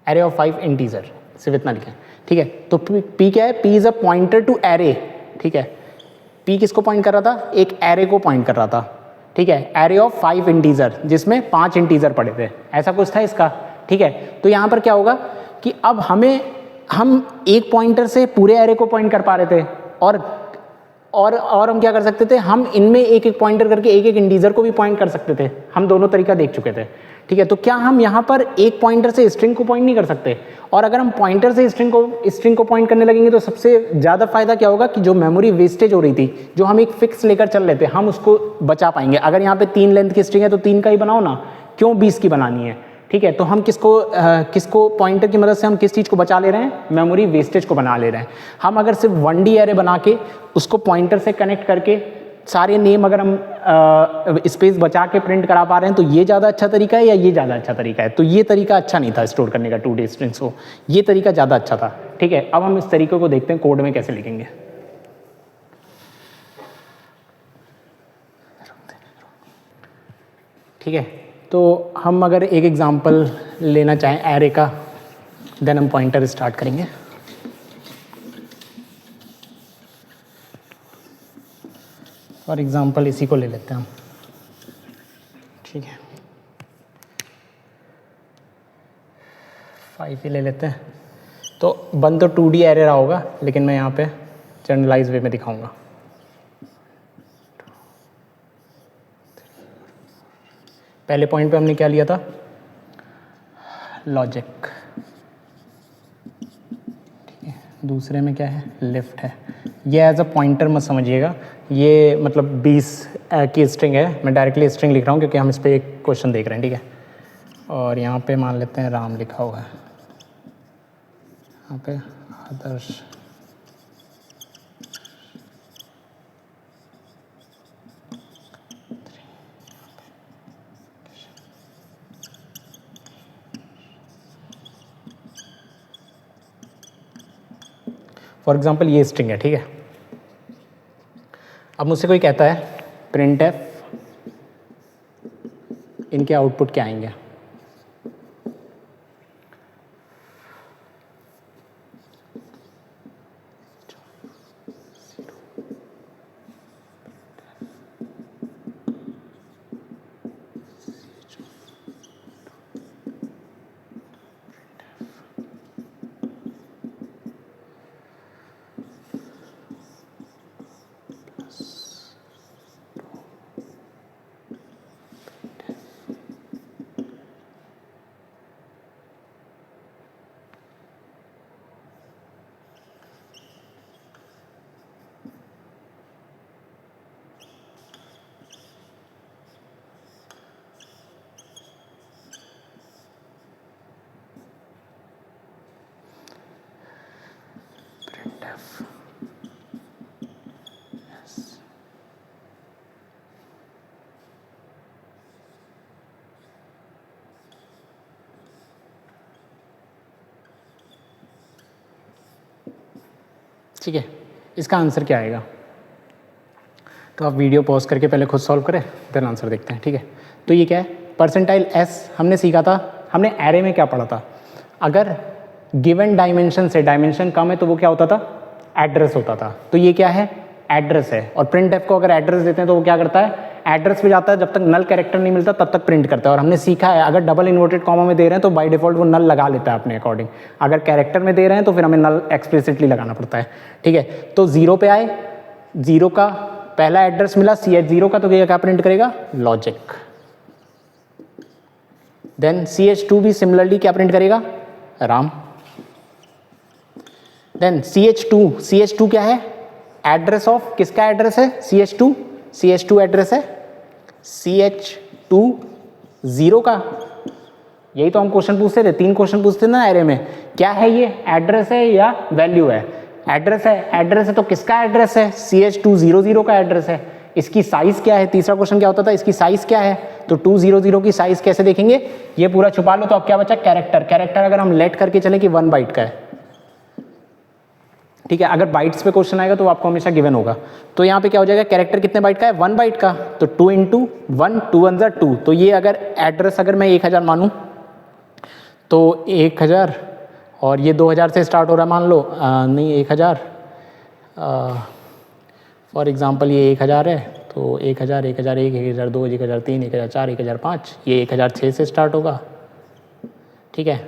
array of 5 integer, सिर्फ इतना लिखें। ठीक है, तो p क्या है? p is a pointer to array. ठीक है, p किसको पॉइंट कर रहा था? एक एरे को पॉइंट कर रहा था। ठीक है, एरे ऑफ 5 इंटीजर, जिसमें 5 इंटीजर पड़े थे, ऐसा कुछ था इसका। ठीक है, तो यहां पर क्या होगा कि अब हम एक पॉइंटर से पूरे एरे को पॉइंट कर पा रहे थे, और हम क्या कर सकते थे? हम इनमें एक एक पॉइंटर करके एक एक इंटीजर को भी पॉइंट कर सकते थे। हम दोनों तरीका देख चुके थे। ठीक है, तो क्या हम यहाँ पर एक पॉइंटर से स्ट्रिंग को पॉइंट नहीं कर सकते? और अगर हम पॉइंटर से स्ट्रिंग को पॉइंट करने लगेंगे तो सबसे ज़्यादा फायदा क्या होगा कि जो मेमोरी वेस्टेज हो रही थी, जो हम एक फिक्स लेकर चल रहे थे, हम उसको बचा पाएंगे। अगर यहाँ पे 3 लेंथ की स्ट्रिंग है तो 3 का ही बनाओ ना, क्यों 20 की बनानी है? ठीक है, तो हम किसको पॉइंटर की मदद से हम किस चीज़ को बचा ले रहे हैं? मेमोरी वेस्टेज को बना ले रहे हैं। हम अगर सिर्फ 1D एरे बना के उसको पॉइंटर से कनेक्ट करके सारे नेम अगर हम स्पेस बचा के प्रिंट करा पा रहे हैं, तो ये ज़्यादा अच्छा तरीका है या ये ज़्यादा अच्छा तरीका है? तो ये तरीका अच्छा नहीं था स्टोर करने का 2D स्ट्रिंग्स को, ये तरीका ज़्यादा अच्छा था। ठीक है, अब हम इस तरीके को देखते हैं कोड में कैसे लिखेंगे। ठीक है, तो हम अगर एक एग्जांपल लेना चाहें एरे का, देन हम पॉइंटर स्टार्ट करेंगे। फॉर एग्जांपल इसी को ले लेते हैं हम, ठीक है, 5 ही ले लेते हैं। तो बन तो 2D एरे रहा होगा, लेकिन मैं यहाँ पे जनरलाइज वे में दिखाऊंगा। पहले पॉइंट पे हमने क्या लिया था, लॉजिक, ठीक है। दूसरे में क्या है, लिफ्ट है। ये एज अ पॉइंटर मत समझिएगा, ये मतलब 20 की स्ट्रिंग है, मैं डायरेक्टली स्ट्रिंग लिख रहा हूँ क्योंकि हम इस पर एक क्वेश्चन देख रहे हैं, ठीक है। और यहाँ पे मान लेते हैं राम लिखा हुआ है, यहाँ पे आदर्श, फॉर एग्जाम्पल ये स्ट्रिंग है, ठीक है। अब मुझसे कोई कहता है प्रिंट एफ, इनके आउटपुट क्या आएंगे, ठीक है। इसका आंसर क्या आएगा, तो आप वीडियो पॉज करके पहले खुद सॉल्व करें, देन आंसर देखते हैं, ठीक है। तो ये क्या है, परसेंटाइल एस हमने सीखा था, हमने एरे में क्या पढ़ा था, अगर गिवन डायमेंशन से डायमेंशन कम है तो वो क्या होता था, एड्रेस होता था। तो ये क्या है, एड्रेस है। और प्रिंट एफ को अगर एड्रेस देते हैं तो वो क्या करता है, एड्रेस पे जाता है, जब तक नल कैरेक्टर नहीं मिलता तब तक प्रिंट करता है। और हमने सीखा है अगर डबल इन्वर्टेड कॉमा में दे रहे हैं तो बाय डिफॉल्ट वो नल लगा लेता है अपने अकॉर्डिंग, अगर कैरेक्टर में दे रहे हैं तो फिर हमें नल एक्सप्लिसिटली लगाना पड़ता है, ठीक है। तो 0 पे आए, 0 का पहला एड्रेस मिला CH0 का, तो क्या प्रिंट करेगा, लॉजिक। देन CH2 भी सिमिलरली क्या प्रिंट करेगा, राम। देन CH2 क्या है, एड्रेस ऑफ, किसका एड्रेस है, CH2 एड्रेस है CH2 0 का। यही तो हम क्वेश्चन पूछते थे, 3 क्वेश्चन पूछते थे ना एरे में, क्या है ये, एड्रेस है या वैल्यू है, एड्रेस है तो किसका एड्रेस है, CH200 का एड्रेस है। इसकी साइज क्या है, तीसरा क्वेश्चन क्या होता था, इसकी साइज क्या है, तो 200 की साइज कैसे देखेंगे, ये पूरा छुपा लो। तो अब क्या बचा, कैरेक्टर अगर हम लेट करके चले कि 1 बाइट का है, ठीक है। अगर बाइट्स पे क्वेश्चन आएगा तो आपको हमेशा गिवन होगा। तो यहाँ पे क्या हो जाएगा, कैरेक्टर कितने बाइट का है, 1 बाइट का, तो 2 × 1, 2 1 = 2। तो ये अगर एड्रेस अगर मैं 1000 मानूँ तो 1000, और ये 2000 से स्टार्ट हो रहा है मान लो, नहीं 1000, फॉर एग्जांपल ये 1000 है, तो 1000, 1001, 1002, 1003, 1004, 1005, ये 1006 से स्टार्ट होगा, ठीक है।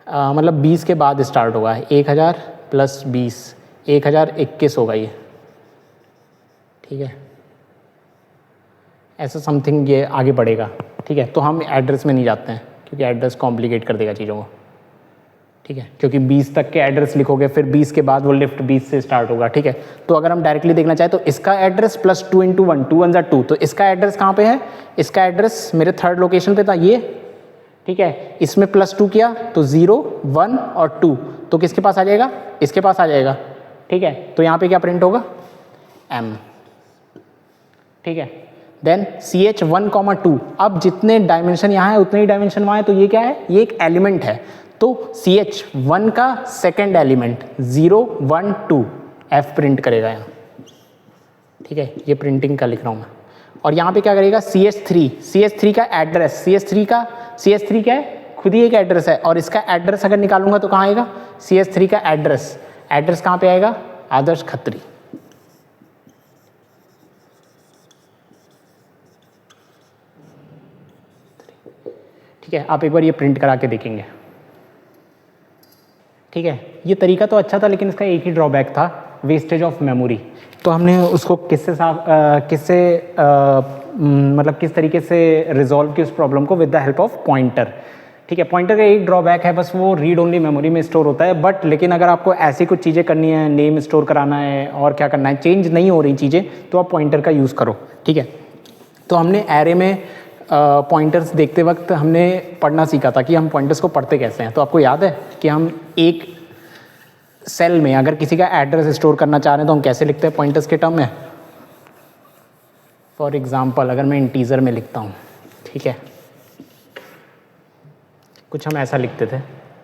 मतलब 20 के बाद स्टार्ट होगा, 1000 + 20, 1021 होगा ये, ठीक है। ऐसा समथिंग ये आगे बढ़ेगा, ठीक है। तो हम एड्रेस में नहीं जाते हैं क्योंकि एड्रेस कॉम्प्लिकेट कर देगा चीज़ों को, ठीक है, क्योंकि 20 तक के एड्रेस लिखोगे, फिर 20 के बाद वो लिफ्ट 20 से स्टार्ट होगा, ठीक है। तो अगर हम डायरेक्टली देखना चाहें तो इसका एड्रेस +2 × 1, 2 1 = 2, तो इसका एड्रेस कहाँ पे है, इसका एड्रेस मेरे 3rd लोकेशन पे था ये, ठीक है। इसमें +2 किया तो 0, 1 और 2, तो किसके पास आ जाएगा, इसके पास आ जाएगा, ठीक है। तो यहाँ पे क्या प्रिंट होगा, M, ठीक है। देन CH1, 2, अब जितने डायमेंशन यहाँ है उतने ही डायमेंशन वहाँ है, तो ये क्या है, ये एक एलिमेंट है। तो CH1 का सेकेंड एलिमेंट 0, 1, 2 F प्रिंट करेगा यहाँ, ठीक है। ये प्रिंटिंग का लिख रहा हूँ मैं। और यहाँ पे क्या करेगा, CH3 का एड्रेस, CH3 क्या है, खुद ही एक एड्रेस है, और इसका एड्रेस अगर निकालूंगा तो कहाँ आएगा, CS3 का एड्रेस, एड्रेस कहाँ पे आएगा, आदर्श खत्री। ठीक है, आप एक बार ये प्रिंट करा के देखेंगे। ठीक है, ये तरीका तो अच्छा था, लेकिन इसका एक ही ड्रॉबैक था, वेस्टेज ऑफ मेमोरी। तो हमने उसको मतलब किस तरीके से रिजॉल्व की उस प्रॉब्लम को with the help of pointer. ठीक है, पॉइंटर का एक ड्रॉबैक है बस, वो रीड ओनली मेमोरी में स्टोर होता है, बट लेकिन अगर आपको ऐसी कुछ चीज़ें करनी है, नेम स्टोर कराना है और क्या करना है, चेंज नहीं हो रही चीज़ें, तो आप पॉइंटर का यूज़ करो। ठीक है, तो हमने एरे में पॉइंटर्स देखते वक्त हमने पढ़ना सीखा था कि हम पॉइंटर्स को पढ़ते कैसे हैं। तो आपको याद है कि हम एक सेल में अगर किसी का एड्रेस स्टोर करना चाह रहे हैं तो हम कैसे लिखते हैं पॉइंटर्स के टर्म में। फॉर एग्जांपल अगर मैं इंटीजर में लिखता हूँ, ठीक है, कुछ हम ऐसा लिखते थे,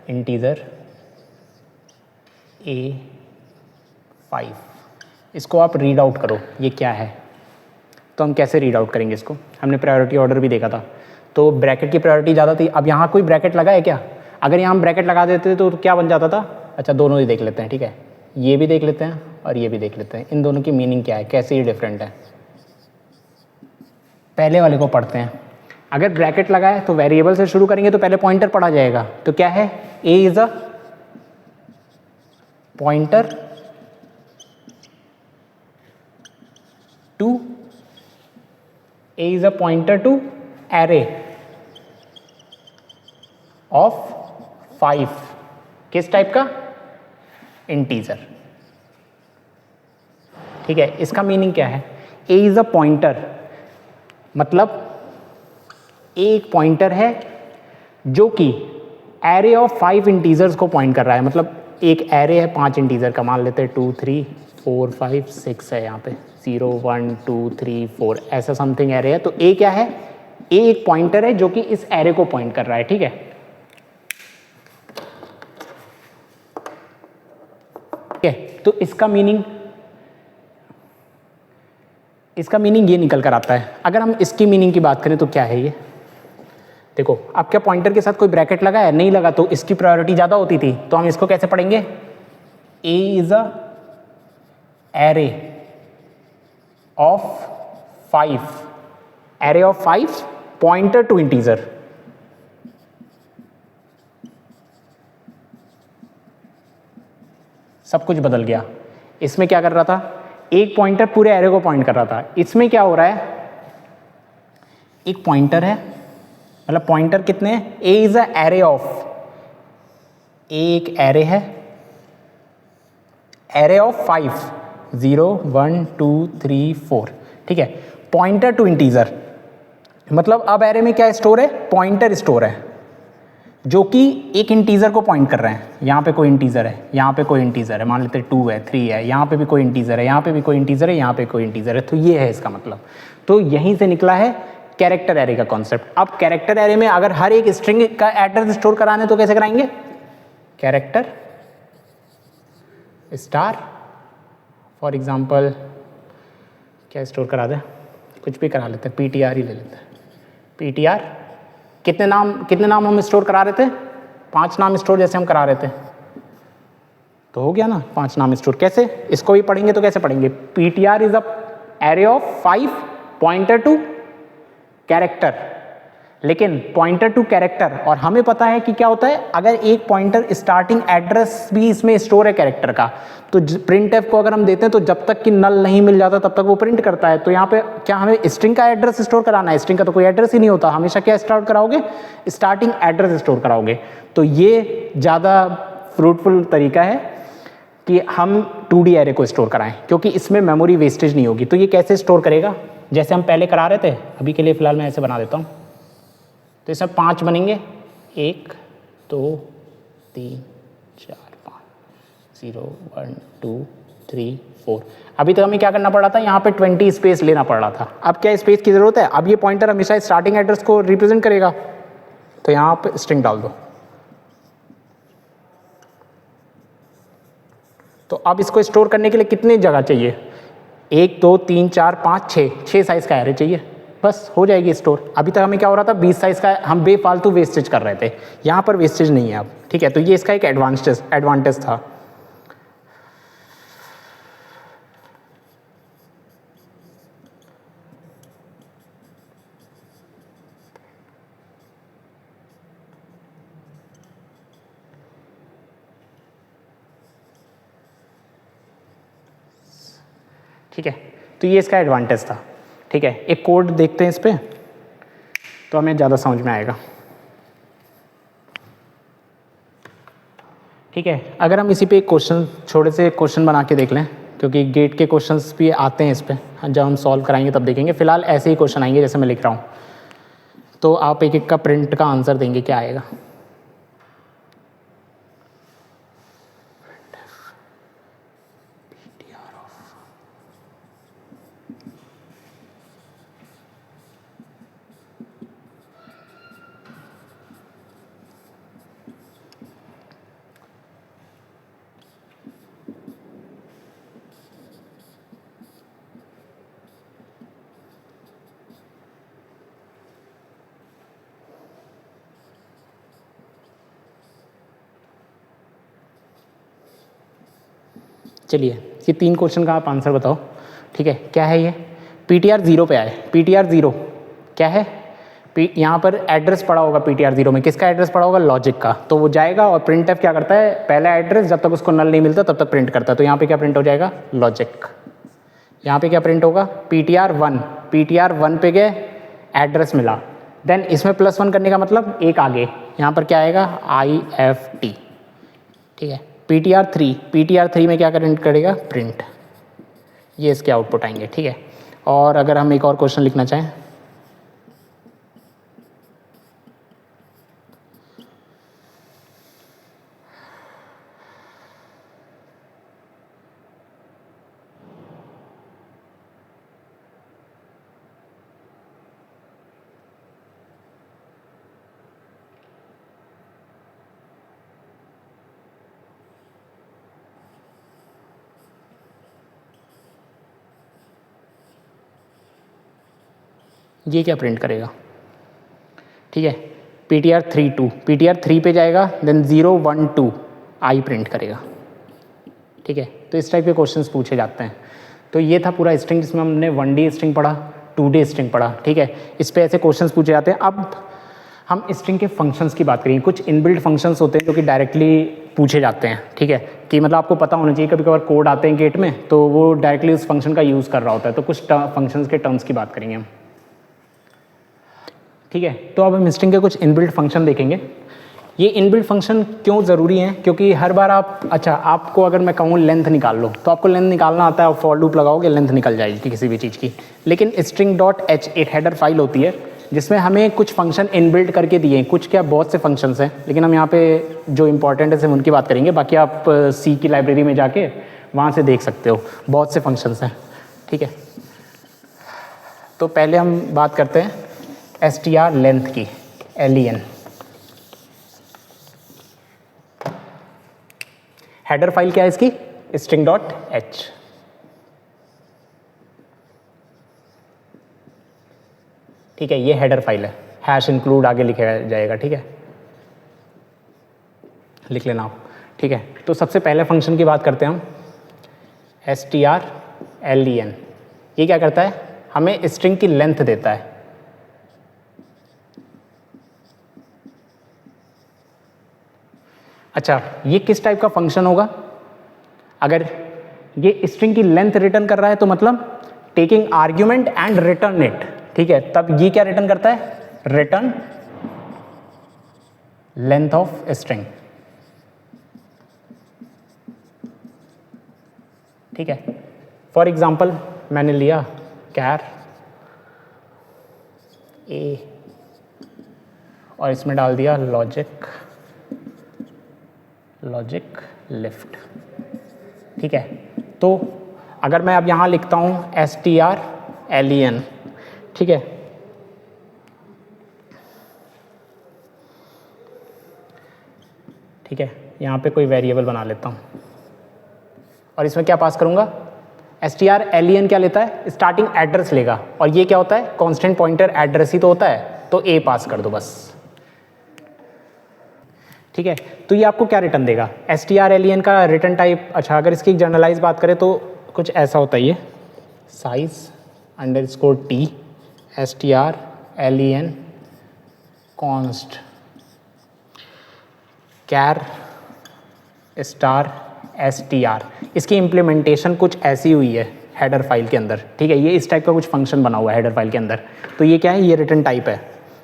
इंटीजर A5, इसको आप रीड आउट करो ये क्या है। तो हम कैसे रीड आउट करेंगे इसको, हमने प्रायोरिटी ऑर्डर भी देखा था, तो ब्रैकेट की प्रायोरिटी ज़्यादा थी। अब यहाँ कोई ब्रैकेट लगा है क्या, अगर यहाँ हम ब्रैकेट लगा देते तो क्या बन जाता था। अच्छा, दोनों ही देख लेते हैं। ठीक है, ये भी देख लेते हैं और ये भी देख लेते हैं, इन दोनों की मीनिंग क्या है, कैसे ये डिफरेंट है। पहले वाले को पढ़ते हैं। अगर ब्रैकेट लगा है तो वेरिएबल से शुरू करेंगे तो पहले पॉइंटर पढ़ा जाएगा। तो क्या है, a is a pointer to, A is a pointer to array of 5, किस टाइप का, इंटीजर। ठीक है, इसका मीनिंग क्या है, A is a pointer मतलब एक पॉइंटर है जो कि एरे ऑफ 5 इंटीजर्स को पॉइंट कर रहा है। मतलब एक एरे है 5 इंटीजर का, मान लेते हैं 2 3 4 5 6 है, यहाँ पे 0 1 2 3 4 ऐसा समथिंग एरे है। तो ए क्या है, ए एक पॉइंटर है जो कि इस एरे को पॉइंट कर रहा है। ठीक है, तो इसका मीनिंग ये निकल कर आता है। अगर हम इसकी मीनिंग की बात करें तो क्या है ये, देखो अब क्या पॉइंटर के साथ कोई ब्रैकेट लगा है, नहीं लगा, तो इसकी प्रायोरिटी ज़्यादा होती थी। तो हम इसको कैसे पढ़ेंगे, a is a array of 5, array of 5 pointer to integer. सब कुछ बदल गया। इसमें क्या कर रहा था, एक पॉइंटर पूरे एरे को पॉइंट कर रहा था। इसमें क्या हो रहा है, एक पॉइंटर है, मतलब पॉइंटर कितने हैं, ए इज अ एरे ऑफ, एक एरे है, एरे ऑफ 5 0 1 2 3 4। ठीक है, पॉइंटर टू इंटीजर मतलब अब एरे में क्या स्टोर है, पॉइंटर स्टोर है जो कि एक इंटीजर को पॉइंट कर रहे हैं। यहाँ पे कोई इंटीजर है, यहाँ पे कोई इंटीजर है, मान लेते हैं 2 है 3 है, यहाँ पे भी कोई इंटीजर है, यहाँ पे भी कोई इंटीजर है, यहाँ पे कोई इंटीजर है। तो ये है इसका मतलब। तो यहीं से निकला है कैरेक्टर एरे का कॉन्सेप्ट। अब कैरेक्टर एरे में अगर हर एक स्ट्रिंग का एड्रेस स्टोर कराने तो कैसे कराएंगे, कैरेक्टर स्टार, फॉर एग्जाम्पल क्या स्टोर करा दे, कुछ भी करा लेते हैं, PTR ही ले लेते हैं। PTR कितने नाम हम स्टोर करा रहे थे, 5 नाम स्टोर जैसे हम करा रहे थे, तो हो गया ना 5 नाम स्टोर। कैसे, इसको भी पढ़ेंगे तो कैसे पढ़ेंगे, PTR is a array of 5 pointer to character, लेकिन पॉइंटर टू कैरेक्टर। और हमें पता है कि क्या होता है, अगर एक पॉइंटर स्टार्टिंग एड्रेस भी इसमें स्टोर है कैरेक्टर का, तो प्रिंट एफ को अगर हम देते हैं तो जब तक कि नल नहीं मिल जाता तब तक वो प्रिंट करता है। तो यहाँ पे क्या हमें स्ट्रिंग का एड्रेस स्टोर कराना है, स्ट्रिंग का तो कोई एड्रेस ही नहीं होता, हमेशा क्या स्टोर कराओगे, स्टार्टिंग एड्रेस स्टोर कराओगे। तो ये ज़्यादा फ्रूटफुल तरीका है कि हम 2D एरे को स्टोर कराएं, क्योंकि इसमें मेमोरी वेस्टेज नहीं होगी। तो ये कैसे स्टोर करेगा, जैसे हम पहले करा रहे थे, अभी के लिए फ़िलहाल मैं ऐसे बना देता हूँ। तो इसमें 5 बनेंगे, 1 2 3 4 5 0 1 2 3 4। अभी तक हमें क्या करना पड़ रहा था, यहाँ पे 20 स्पेस लेना पड़ रहा था। अब क्या स्पेस की ज़रूरत है, अब ये पॉइंटर हमेशा स्टार्टिंग एड्रेस को रिप्रेजेंट करेगा, तो यहाँ पे स्ट्रिंग डाल दो। तो अब इसको स्टोर करने के लिए कितनी जगह चाहिए, 1 2 3 4 5 6 साइज का एरे चाहिए। बस हो जाएगी स्टोर। अभी तक हमें क्या हो रहा था, 20 साइज़ का हम बेफालतू वेस्टेज कर रहे थे, यहाँ पर वेस्टेज नहीं है अब, ठीक है। तो ये इसका एक एडवांटेज था। ठीक है, तो ये इसका एडवांटेज था, ठीक है। एक कोड देखते हैं इस पर तो हमें ज़्यादा समझ में आएगा, ठीक है। अगर हम इसी पे एक क्वेश्चन, छोटे से क्वेश्चन बना के देख लें, क्योंकि गेट के क्वेश्चंस भी आते हैं इस पर, जब हम सॉल्व कराएंगे तब देखेंगे। फिलहाल ऐसे ही क्वेश्चन आएंगे जैसे मैं लिख रहा हूँ, तो आप एक एक का प्रिंट का आंसर देंगे क्या आएगा। चलिए, ये 3 क्वेश्चन का आप आंसर बताओ, ठीक है। क्या है ये, PTR 0 पे आए। PTR 0 क्या है, यहाँ पर एड्रेस पड़ा होगा PTR 0 में, किसका एड्रेस पड़ा होगा, लॉजिक का। तो वो जाएगा और प्रिंटफ क्या करता है, पहला एड्रेस जब तक उसको नल नहीं मिलता तब तक प्रिंट करता है। तो यहाँ पे क्या प्रिंट हो जाएगा, लॉजिक। यहाँ पे क्या प्रिंट होगा, PTR 1। PTR 1 पे गए, एड्रेस मिला, देन इसमें +1 करने का मतलब एक आगे, यहाँ पर क्या आएगा, IFT, ठीक है। PTR 3 में क्या करेगा, प्रिंट। ये इसके आउटपुट आएंगे, ठीक है। और अगर हम एक और क्वेश्चन लिखना चाहें, ये क्या प्रिंट करेगा, ठीक है। PTR 3 पे जाएगा, देन 0 1 2 आई प्रिंट करेगा, ठीक है। तो इस टाइप के क्वेश्चंस पूछे जाते हैं। तो ये था पूरा स्ट्रिंग, जिसमें हमने 1D स्ट्रिंग पढ़ा, 2D स्ट्रिंग पढ़ा, ठीक है। इस पे ऐसे क्वेश्चंस पूछे जाते हैं। अब हम स्ट्रिंग के फंक्शंस की बात करेंगे। कुछ इनबिल्ट फंक्शंस होते हैं जो कि डायरेक्टली पूछे जाते हैं, ठीक है। कि मतलब आपको पता होना चाहिए, कभी कभार कोड आते हैं गेट में तो वो डायरेक्टली उस फंक्शन का यूज़ कर रहा होता है। तो कुछ फंक्शंस के टर्म्स की बात करेंगे हम, ठीक है। तो अब हम स्ट्रिंग के कुछ इनबिल्ट फंक्शन देखेंगे। ये इनबिल्ट फंक्शन क्यों ज़रूरी हैं, क्योंकि हर बार आपको अगर मैं कहूँ लेंथ निकाल लो, तो आपको लेंथ निकालना आता है, आप फॉर लूप लगाओगे लेंथ निकल जाएगी किसी भी चीज़ की। लेकिन string.h एक हेडर फाइल होती है जिसमें हमें कुछ फंक्शन इनबिल्ट करके दिए हैं। कुछ क्या, बहुत से फंक्शंस हैं, लेकिन हम यहाँ पे जो इंपॉर्टेंट है सिर्फ उनकी बात करेंगे। बाकी आप C की लाइब्रेरी में जाके वहाँ से देख सकते हो, बहुत से फंक्शंस हैं, ठीक है। तो पहले हम बात करते हैं str लेंथ की, len। हेडर फाइल क्या है इसकी, string.h, ठीक है। ये हेडर फाइल है, हैश इंक्लूड आगे लिखा जाएगा, ठीक है, लिख लेना आप, ठीक है। तो सबसे पहले फंक्शन की बात करते हैं हम, str len। ये क्या करता है, हमें स्ट्रिंग की लेंथ देता है। अच्छा, ये किस टाइप का फंक्शन होगा, अगर ये स्ट्रिंग की लेंथ रिटर्न कर रहा है तो मतलब taking argument and return it, ठीक है। तब ये क्या रिटर्न करता है, रिटर्न लेंथ ऑफ स्ट्रिंग, ठीक है। फॉर एग्जाम्पल मैंने लिया कैर ए और इसमें डाल दिया लॉजिक लिफ्ट, ठीक है। तो अगर मैं अब यहाँ लिखता हूँ str len, ठीक है, ठीक है। यहाँ पे कोई वेरिएबल बना लेता हूँ और इसमें क्या पास करूँगा, str_len क्या लेता है, स्टार्टिंग एड्रेस लेगा, और ये क्या होता है, कांस्टेंट पॉइंटर एड्रेस ही तो होता है, तो a पास कर दो बस। ठीक है, तो ये आपको क्या रिटर्न देगा, str_len का रिटर्न टाइप। अच्छा, अगर इसकी जनरलाइज बात करें तो कुछ ऐसा होता है, ये size_t str_len const char star str। इसकी इम्प्लीमेंटेशन कुछ ऐसी हुई है हेडर फाइल के अंदर। ठीक है, ये इस टाइप का कुछ फंक्शन बना हुआ है हेडर फाइल के अंदर। तो ये क्या है, ये रिटर्न टाइप है।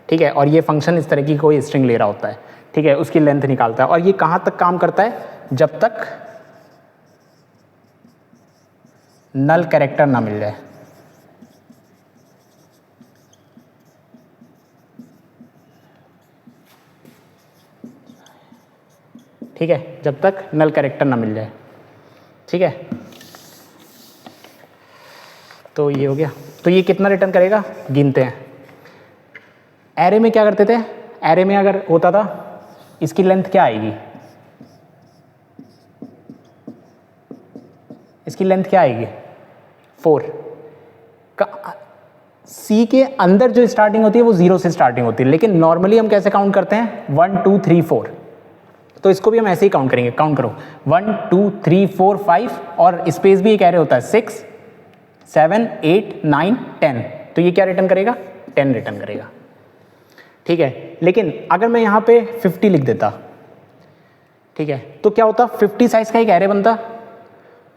ठीक है, और ये फंक्शन इस तरह की कोई स्ट्रिंग ले रहा होता है। ठीक है, उसकी लेंथ निकालता है, और ये कहाँ तक काम करता है, जब तक नल कैरेक्टर ना मिल जाए। ठीक है, जब तक नल कैरेक्टर ना मिल जाए। ठीक है, तो ये हो गया। तो ये कितना रिटर्न करेगा, गिनते हैं। एरे में क्या करते थे, एरे में अगर होता था, इसकी लेंथ क्या आएगी, इसकी लेंथ क्या आएगी 4। सी के अंदर जो स्टार्टिंग होती है वो 0 से स्टार्टिंग होती है, लेकिन नॉर्मली हम कैसे काउंट करते हैं, 1 2 3 4। तो इसको भी हम ऐसे ही काउंट करेंगे। काउंट करो, 1 2 3 4 5, और स्पेस भी एक एरे होता है, 6 7 8 9 10। तो ये क्या रिटर्न करेगा, 10 रिटर्न करेगा। ठीक है, लेकिन अगर मैं यहाँ पे 50 लिख देता, ठीक है, तो क्या होता, 50 साइज का एक एरे बनता,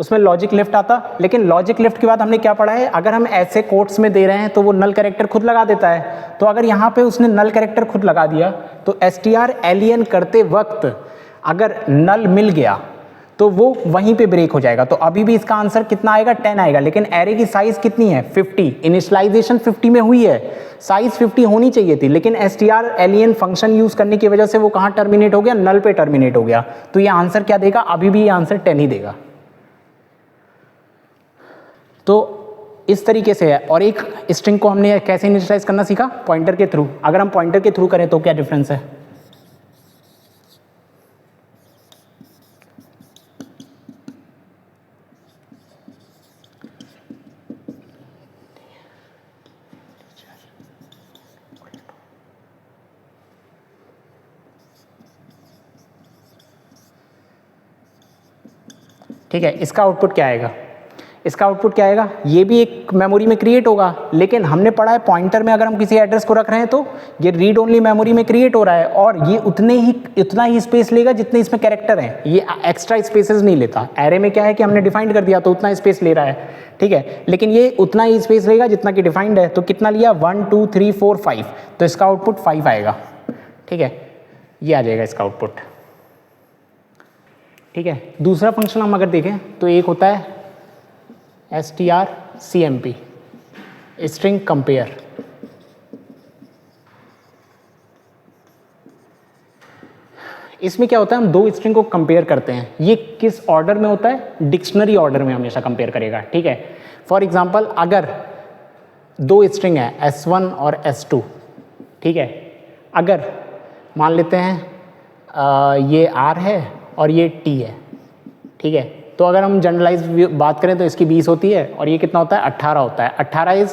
उसमें लॉजिक लिफ्ट आता। लेकिन लॉजिक लिफ्ट के बाद हमने क्या पढ़ा है, अगर हम ऐसे कोट्स में दे रहे हैं तो वो नल कैरेक्टर खुद लगा देता है। तो अगर यहाँ पे उसने नल कैरेक्टर खुद लगा दिया, तो str_len करते वक्त अगर नल मिल गया तो वो वहीं पे ब्रेक हो जाएगा। तो अभी भी इसका आंसर कितना आएगा, 10 आएगा। लेकिन एरे की साइज कितनी है, 50। इनिशियलाइजेशन 50 में हुई है, साइज 50 होनी चाहिए थी, लेकिन str_len फंक्शन यूज करने की वजह से वो कहाँ टर्मिनेट हो गया, नल पे टर्मिनेट हो गया। तो ये आंसर क्या देगा, अभी भी ये आंसर 10 ही देगा। तो इस तरीके से है। और एक स्ट्रिंग को हमने कैसे इनिशियलाइज करना सीखा, पॉइंटर के थ्रू। अगर हम पॉइंटर के थ्रू करें तो क्या डिफरेंस है, ठीक है, इसका आउटपुट क्या आएगा, इसका आउटपुट क्या आएगा, ये भी एक मेमोरी में क्रिएट होगा। लेकिन हमने पढ़ा है पॉइंटर में अगर हम किसी एड्रेस को रख रहे हैं तो ये रीड ओनली मेमोरी में क्रिएट हो रहा है, और ये उतना ही स्पेस लेगा जितने इसमें कैरेक्टर हैं, ये एक्स्ट्रा स्पेसेस नहीं लेता। एरे में क्या है कि हमने डिफाइंड कर दिया तो उतना स्पेस ले रहा है। ठीक है, लेकिन ये उतना ही स्पेस लेगा जितना कि डिफाइंड है। तो कितना लिया, 1 2 3 4 5, तो इसका आउटपुट 5 आएगा। ठीक है, ये आ जाएगा इसका आउटपुट। ठीक है, दूसरा फंक्शन हम अगर देखें तो एक होता है strcmp, स्ट्रिंग कंपेयर। इसमें क्या होता है, हम दो स्ट्रिंग को कंपेयर करते हैं। ये किस ऑर्डर में होता है, डिक्शनरी ऑर्डर में हमेशा कंपेयर करेगा। ठीक है, फॉर एग्जांपल अगर दो स्ट्रिंग है s1 और s2, ठीक है, अगर मान लेते हैं ये r है और ये t है, ठीक है, तो अगर हम जनरलाइज बात करें तो इसकी 20 होती है और ये कितना होता है, 18 होता है। 18 इज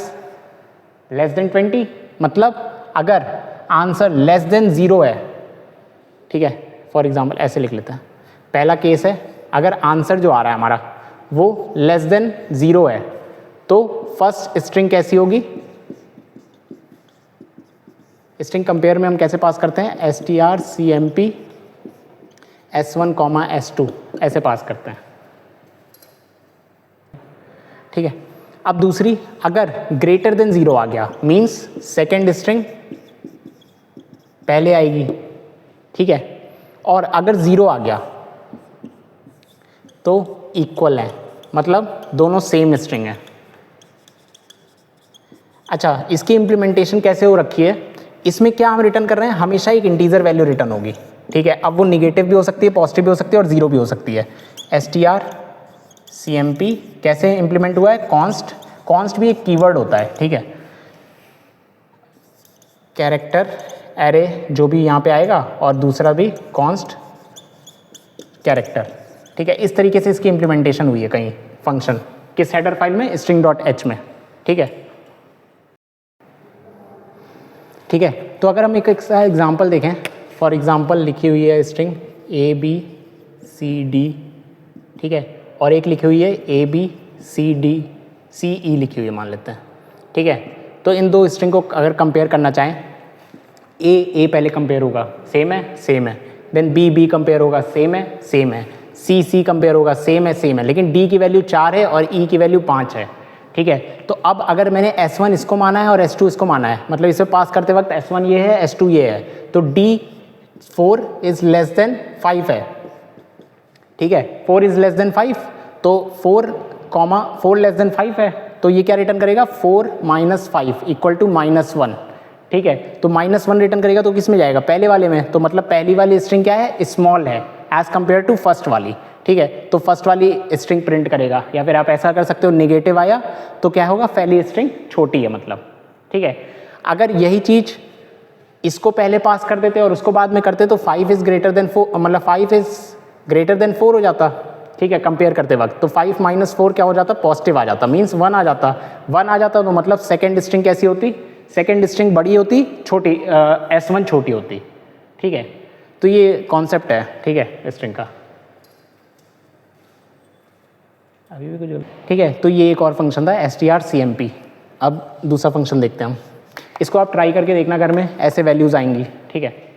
लेस देन 20, मतलब अगर आंसर लेस देन 0 है, ठीक है, फॉर एग्जांपल ऐसे लिख लेते हैं। पहला केस है, अगर आंसर जो आ रहा है हमारा वो लेस देन 0 है, तो फर्स्ट स्ट्रिंग कैसी होगी, स्ट्रिंग कंपेयर में हम कैसे पास करते हैं, strcmp s1, s2 ऐसे पास करते हैं। ठीक है, अब दूसरी, अगर ग्रेटर देन 0 आ गया मीन्स सेकेंड स्ट्रिंग पहले आएगी। ठीक है, और अगर 0 आ गया तो इक्वल है, मतलब दोनों सेम स्ट्रिंग है। अच्छा, इसकी इंप्लीमेंटेशन कैसे हो रखी है, इसमें क्या हम रिटर्न कर रहे हैं, हमेशा एक इंटीजर वैल्यू रिटर्न होगी। ठीक है, अब वो निगेटिव भी हो सकती है, पॉजिटिव भी हो सकती है और 0 भी हो सकती है। strcmp कैसे इंप्लीमेंट हुआ है, कॉन्स्ट, कॉन्स्ट भी एक कीवर्ड होता है। ठीक है, कैरेक्टर एरे जो भी यहाँ पे आएगा, और दूसरा भी कॉन्स्ट कैरेक्टर। ठीक है, इस तरीके से इसकी इंप्लीमेंटेशन हुई है कहीं फंक्शन किस हेडर फाइल में, string.h में, ठीक है। ठीक है, तो अगर हम एक एग्जांपल देखें, फॉर एग्जांपल लिखी हुई है स्ट्रिंग ABCD, ठीक है, और एक लिखी हुई है ABCDCE लिखी हुई है मान लेते हैं, ठीक है। तो इन दो स्ट्रिंग को अगर कंपेयर करना चाहें, ए पहले कंपेयर होगा, सेम है, देन बी कंपेयर होगा, सेम है, सी कंपेयर होगा, सेम है, लेकिन डी की वैल्यू 4 है और ई की वैल्यू 5 है, ठीक है। तो अब अगर मैंने S1 इसको माना है और S2 इसको माना है, मतलब इसे पास करते वक्त S1 ये है, S2 ये है, तो D4 इज लेस देन 5 है, ठीक है। 4 इज लेस देन 5, तो 4 लेस देन 5 है, तो ये क्या रिटर्न करेगा, 4 - 5 इक्वल टू -1, ठीक है। तो -1 रिटर्न करेगा तो किस में जाएगा, पहले वाले में, तो मतलब पहली वाली स्ट्रिंग क्या है, स्मॉल है एज कंपेयर टू फर्स्ट वाली, ठीक है। तो फर्स्ट वाली स्ट्रिंग प्रिंट करेगा, या फिर आप ऐसा कर सकते हो, नेगेटिव आया तो क्या होगा, पहली स्ट्रिंग छोटी है मतलब, ठीक है। अगर यही चीज इसको पहले पास कर देते और उसको बाद में करते तो 5 इज ग्रेटर देन 4, मतलब 5 इज ग्रेटर देन 4 हो जाता, ठीक है, कंपेयर करते वक्त। तो 5 - 4 क्या हो जाता, पॉजिटिव आ जाता, मीन्स 1 आ जाता, 1 आ जाता, तो मतलब सेकेंड स्ट्रिंग कैसी होती, सेकेंड स्ट्रिंग बड़ी होती, छोटी S1 छोटी होती, ठीक है। तो ये कॉन्सेप्ट है, ठीक है, स्ट्रिंग का। अभी भी कुछ, ठीक है। तो ये एक और फंक्शन था strcmp। अब दूसरा फंक्शन देखते हैं हम, इसको आप ट्राई करके देखना घर में, ऐसे वैल्यूज आएंगी, ठीक है।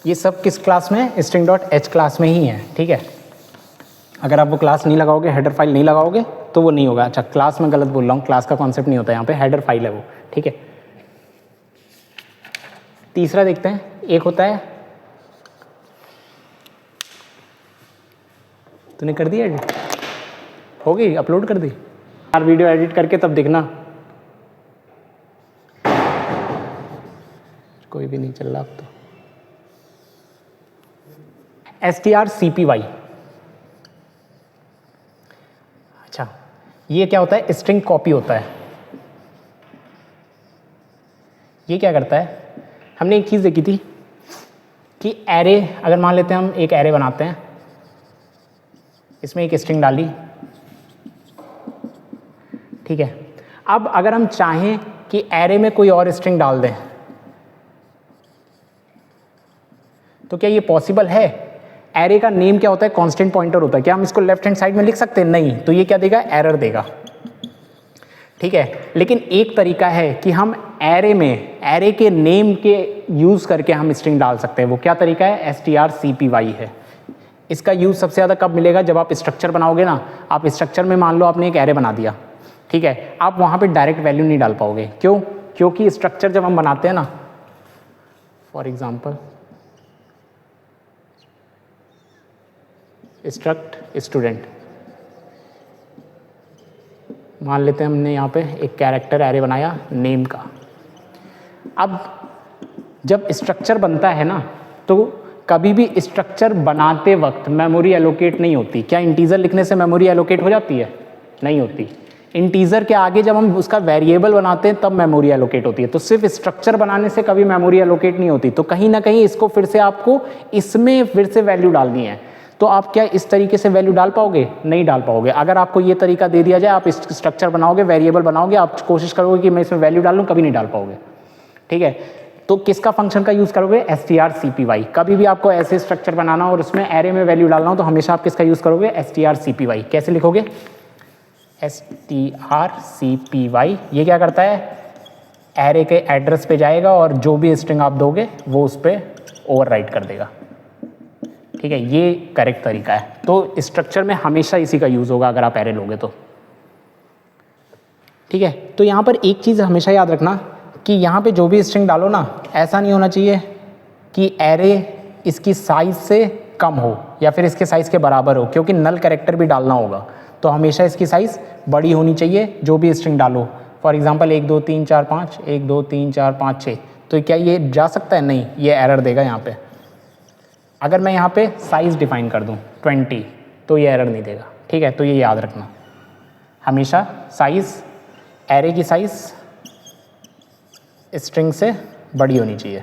ये सब किस क्लास में, string.h क्लास में ही है, ठीक है। अगर आप वो क्लास नहीं लगाओगे, हेडर फाइल नहीं लगाओगे तो वो नहीं होगा। अच्छा, क्लास में गलत बोल रहा हूँ, क्लास का कॉन्सेप्ट नहीं होता यहाँ पे, हेडर फाइल है वो, ठीक है। तीसरा देखते हैं, एक होता है, तूने कर दिया एडिट, हो गई, अपलोड कर दी यार, वीडियो एडिट करके तब देखना, कोई भी नहीं चल रहा अब तो। strcpy, अच्छा, ये क्या होता है, स्ट्रिंग कॉपी होता है। ये क्या करता है, हमने एक चीज़ देखी थी कि एरे, अगर मान लेते हैं हम एक एरे बनाते हैं, इसमें एक स्ट्रिंग डाली, ठीक है। अब अगर हम चाहें कि एरे में कोई और स्ट्रिंग डाल दें, तो क्या ये पॉसिबल है? एरे का नेम क्या होता है, कांस्टेंट पॉइंटर होता है, क्या हम इसको लेफ्ट हैंड साइड में लिख सकते हैं? नहीं, तो ये क्या देगा, एरर देगा, ठीक है। लेकिन एक तरीका है कि हम एरे में, एरे के नेम के यूज करके हम स्ट्रिंग डाल सकते हैं। वो क्या तरीका है, strcpy है। इसका यूज सबसे ज़्यादा कब मिलेगा, जब आप स्ट्रक्चर बनाओगे ना। आप स्ट्रक्चर में मान लो आपने एक एरे बना दिया, ठीक है, आप वहाँ पे डायरेक्ट वैल्यू नहीं डाल पाओगे। क्यों? क्योंकि स्ट्रक्चर जब हम बनाते हैं ना, फॉर एग्जाम्पल स्ट्रक्ट स्टूडेंट, मान लेते हैं हमने यहाँ पे एक कैरेक्टर एरे बनाया नेम का। अब जब स्ट्रक्चर बनता है ना, तो कभी भी स्ट्रक्चर बनाते वक्त मेमोरी एलोकेट नहीं होती। क्या इंटीजर लिखने से मेमोरी एलोकेट हो जाती है? नहीं होती। इंटीजर के आगे जब हम उसका वेरिएबल बनाते हैं तब मेमोरी एलोकेट होती है। तो सिर्फ स्ट्रक्चर बनाने से कभी मेमोरी एलोकेट नहीं होती। तो कहीं ना कहीं इसको फिर से आपको इसमें फिर से वैल्यू डालनी है। तो आप क्या इस तरीके से वैल्यू डाल पाओगे? नहीं डाल पाओगे। अगर आपको ये तरीका दे दिया जाए, आप स्ट्रक्चर बनाओगे, वेरिएबल बनाओगे, आप कोशिश करोगे कि मैं इसमें वैल्यू डालूं, कभी नहीं डाल पाओगे, ठीक है। तो किसका फंक्शन का यूज़ करोगे? strcpy। कभी भी आपको ऐसे स्ट्रक्चर बनाना हो और उसमें एरे में वैल्यू डालना हो तो हमेशा आप किसका यूज़ करोगे? strcpy। कैसे लिखोगे? strcpy। ये क्या करता है? एरे के एड्रेस पे जाएगा और जो भी स्ट्रिंग आप दोगे वो उस पर ओवरराइट कर देगा, ठीक है। ये करेक्ट तरीका है। तो स्ट्रक्चर में हमेशा इसी का यूज़ होगा अगर आप एरे लोगे तो, ठीक है। तो यहाँ पर एक चीज़ हमेशा याद रखना कि यहाँ पे जो भी स्ट्रिंग डालो ना, ऐसा नहीं होना चाहिए कि एरे इसकी साइज़ से कम हो या फिर इसके साइज़ के बराबर हो, क्योंकि नल कैरेक्टर भी डालना होगा। तो हमेशा इसकी साइज़ बड़ी होनी चाहिए जो भी स्ट्रिंग डालो। For example 1 2 3 4 5, 1 2 3 4 5 6। तो क्या ये जा सकता है? नहीं, ये एरर देगा यहाँ पे। अगर मैं यहाँ पे साइज़ डिफाइन कर दूँ 20 तो ये एरर नहीं देगा, ठीक है। तो ये याद रखना, हमेशा साइज़ एरे की साइज स्ट्रिंग से बड़ी होनी चाहिए,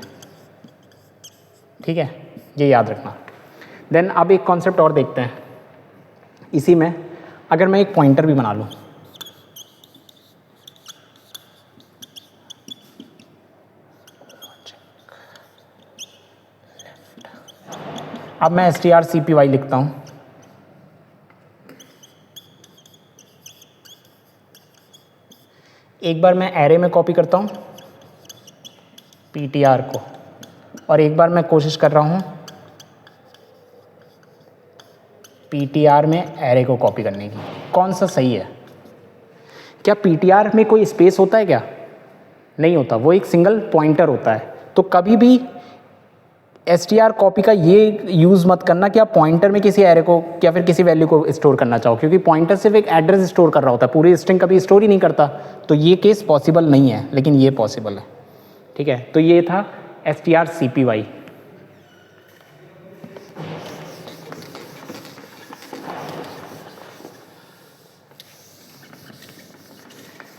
ठीक है, ये याद रखना। देन अब एक कॉन्सेप्ट और देखते हैं इसी में, अगर मैं एक पॉइंटर भी बना लूँ, अब मैं strcpy लिखता हूँ, एक बार मैं एरे में कॉपी करता हूँ ptr को, और एक बार मैं कोशिश कर रहा हूँ ptr में एरे को कॉपी करने की। कौन सा सही है? क्या ptr में कोई स्पेस होता है क्या? नहीं होता, वो एक सिंगल पॉइंटर होता है। तो कभी भी str कॉपी का ये यूज़ मत करना कि आप पॉइंटर में किसी एरे को या फिर किसी वैल्यू को स्टोर करना चाहो, क्योंकि पॉइंटर सिर्फ एक एड्रेस स्टोर कर रहा होता है, पूरी स्ट्रिंग कभी स्टोर ही नहीं करता। तो ये केस पॉसिबल नहीं है, लेकिन ये पॉसिबल है, ठीक है। तो ये था strcpy।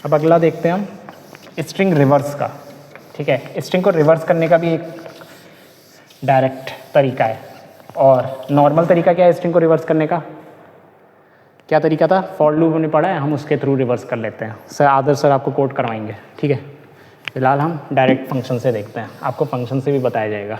अब अगला देखते हैं हम स्ट्रिंग रिवर्स का, ठीक है। स्ट्रिंग को रिवर्स करने का भी एक डायरेक्ट तरीका है, और नॉर्मल तरीका क्या है स्ट्रिंग को रिवर्स करने का? क्या तरीका था? फॉर लूप हमने पढ़ा है, हम उसके थ्रू रिवर्स कर लेते हैं। सर आदर्श सर आपको कोड करवाएंगे, ठीक है। फिलहाल हम डायरेक्ट फंक्शन से देखते हैं, आपको फंक्शन से भी बताया जाएगा।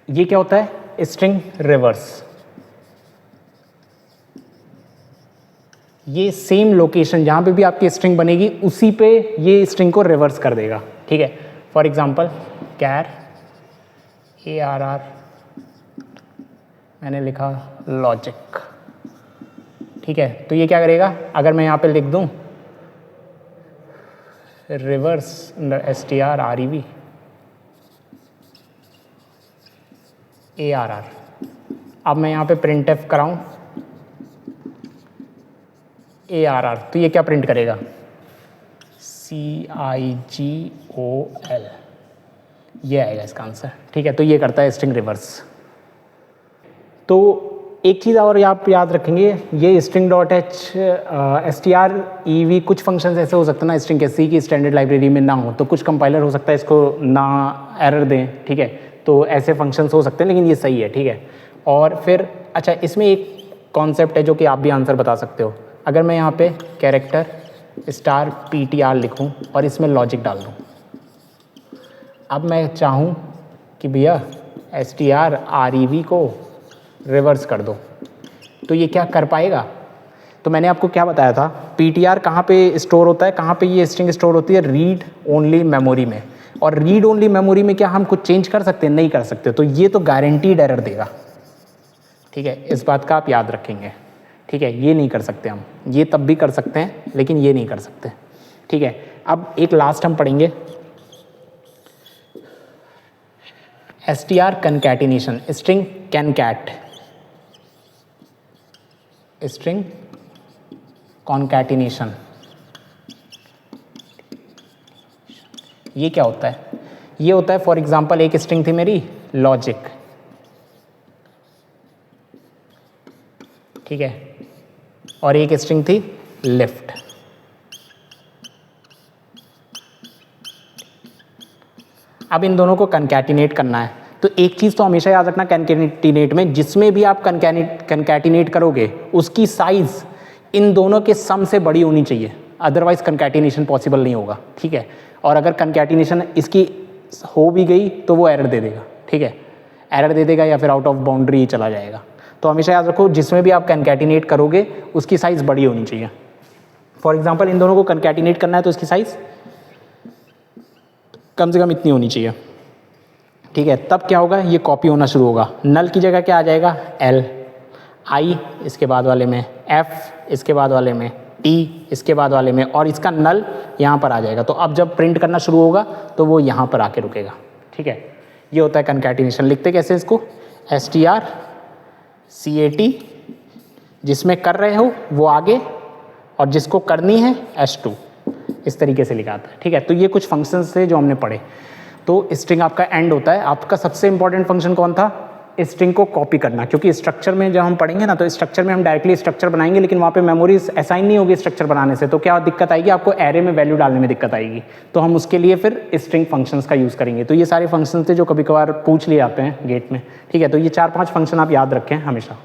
ये क्या होता है? String reverse. ये सेम लोकेशन जहां पे भी आपकी स्ट्रिंग बनेगी उसी पे ये स्ट्रिंग को रिवर्स कर देगा, ठीक है। फॉर एग्जांपल कैर ARR मैंने लिखा लॉजिक, ठीक है। तो ये क्या करेगा? अगर मैं यहाँ पे लिख दूं रिवर्स strrev ARR, अब मैं यहाँ पे printf कराऊं ARR, तो ये क्या प्रिंट करेगा? CIGOL, ये आएगा इसका आंसर, ठीक है। तो ये करता है स्ट्रिंग रिवर्स। तो एक चीज़ और आप याद रखेंगे, ये string.h strev कुछ फंक्शंस ऐसे हो सकते हैं ना स्ट्रिंग के, सी की स्टैंडर्ड लाइब्रेरी में ना हो, तो कुछ कंपाइलर हो सकता है इसको ना एरर दें, ठीक है। तो ऐसे फंक्शंस हो सकते हैं, लेकिन ये सही है, ठीक है। और फिर अच्छा, इसमें एक कॉन्सेप्ट है जो कि आप भी आंसर बता सकते हो। अगर मैं यहाँ पे कैरेक्टर $ptr लिखूँ और इसमें लॉजिक डाल दूँ, अब मैं चाहूँ कि भैया strrev को रिवर्स कर दो, तो ये क्या कर पाएगा? तो मैंने आपको क्या बताया था, ptr कहाँ पे स्टोर होता है, कहाँ पे ये स्ट्रिंग स्टोर होती है? रीड ओनली मेमोरी में। और रीड ओनली मेमोरी में क्या हम कुछ चेंज कर सकते हैं? नहीं कर सकते। तो ये तो गारंटीड एरर देगा, ठीक है। इस बात का आप याद रखेंगे, ठीक है। ये नहीं कर सकते हम, ये तब भी कर सकते हैं लेकिन ये नहीं कर सकते, ठीक है। अब एक लास्ट हम पढ़ेंगे str concatenation, string concat, string concatenation। ये क्या होता है? ये होता है फॉर एग्जांपल एक स्ट्रिंग थी मेरी लॉजिक, ठीक है, और एक स्ट्रिंग थी लिफ्ट। अब इन दोनों को कंकैटिनेट करना है। तो एक चीज़ तो हमेशा याद रखना कंकैटिनेट में, जिसमें भी आप कंकैटिनेट करोगे उसकी साइज इन दोनों के सम से बड़ी होनी चाहिए, अदरवाइज कंकैटिनेशन पॉसिबल नहीं होगा, ठीक है। और अगर कंकैटिनेशन इसकी हो भी गई तो वो एरर दे देगा, ठीक है, एरर दे देगा या फिर आउट ऑफ बाउंड्री चला जाएगा। तो हमेशा याद रखो जिसमें भी आप कंकैटिनेट करोगे उसकी साइज़ बड़ी होनी चाहिए। फॉर एग्जांपल इन दोनों को कंकैटिनेट करना है तो इसकी साइज़ कम से कम इतनी होनी चाहिए, ठीक है। तब क्या होगा? ये कॉपी होना शुरू होगा। नल की जगह क्या आ जाएगा? L, I इसके बाद वाले में, F इसके बाद वाले में, T इसके बाद वाले में, और इसका नल यहाँ पर आ जाएगा। तो अब जब प्रिंट करना शुरू होगा तो वो यहाँ पर आके रुकेगा, ठीक है। ये होता है कंकैटिनेशन। लिखते कैसे इसको? strcat जिसमें कर रहे हो वो आगे और जिसको करनी है S2, इस तरीके से लिखा आता है। ठीक है, तो ये कुछ फंक्शंस थे जो हमने पढ़े। तो स्ट्रिंग आपका एंड होता है। आपका सबसे इंपॉर्टेंट फंक्शन कौन था? स्ट्रिंग को कॉपी करना, क्योंकि स्ट्रक्चर में जब हम पढ़ेंगे ना तो स्ट्रक्चर में हम डायरेक्टली स्ट्रक्चर बनाएंगे, लेकिन वहाँ पे मेमोरीज असाइन नहीं होगी स्ट्रक्चर बनाने से। तो क्या दिक्कत आएगी आपको? एरे में वैल्यू डालने में दिक्कत आएगी। तो हम उसके लिए फिर स्ट्रिंग फंक्शंस का यूज़ करेंगे। तो ये सारे फंक्शंस थे जो कभी कभार पूछ लिए जाते हैं गेट में। ठीक है, तो ये 4-5 फंक्शन आप याद रखें हमेशा।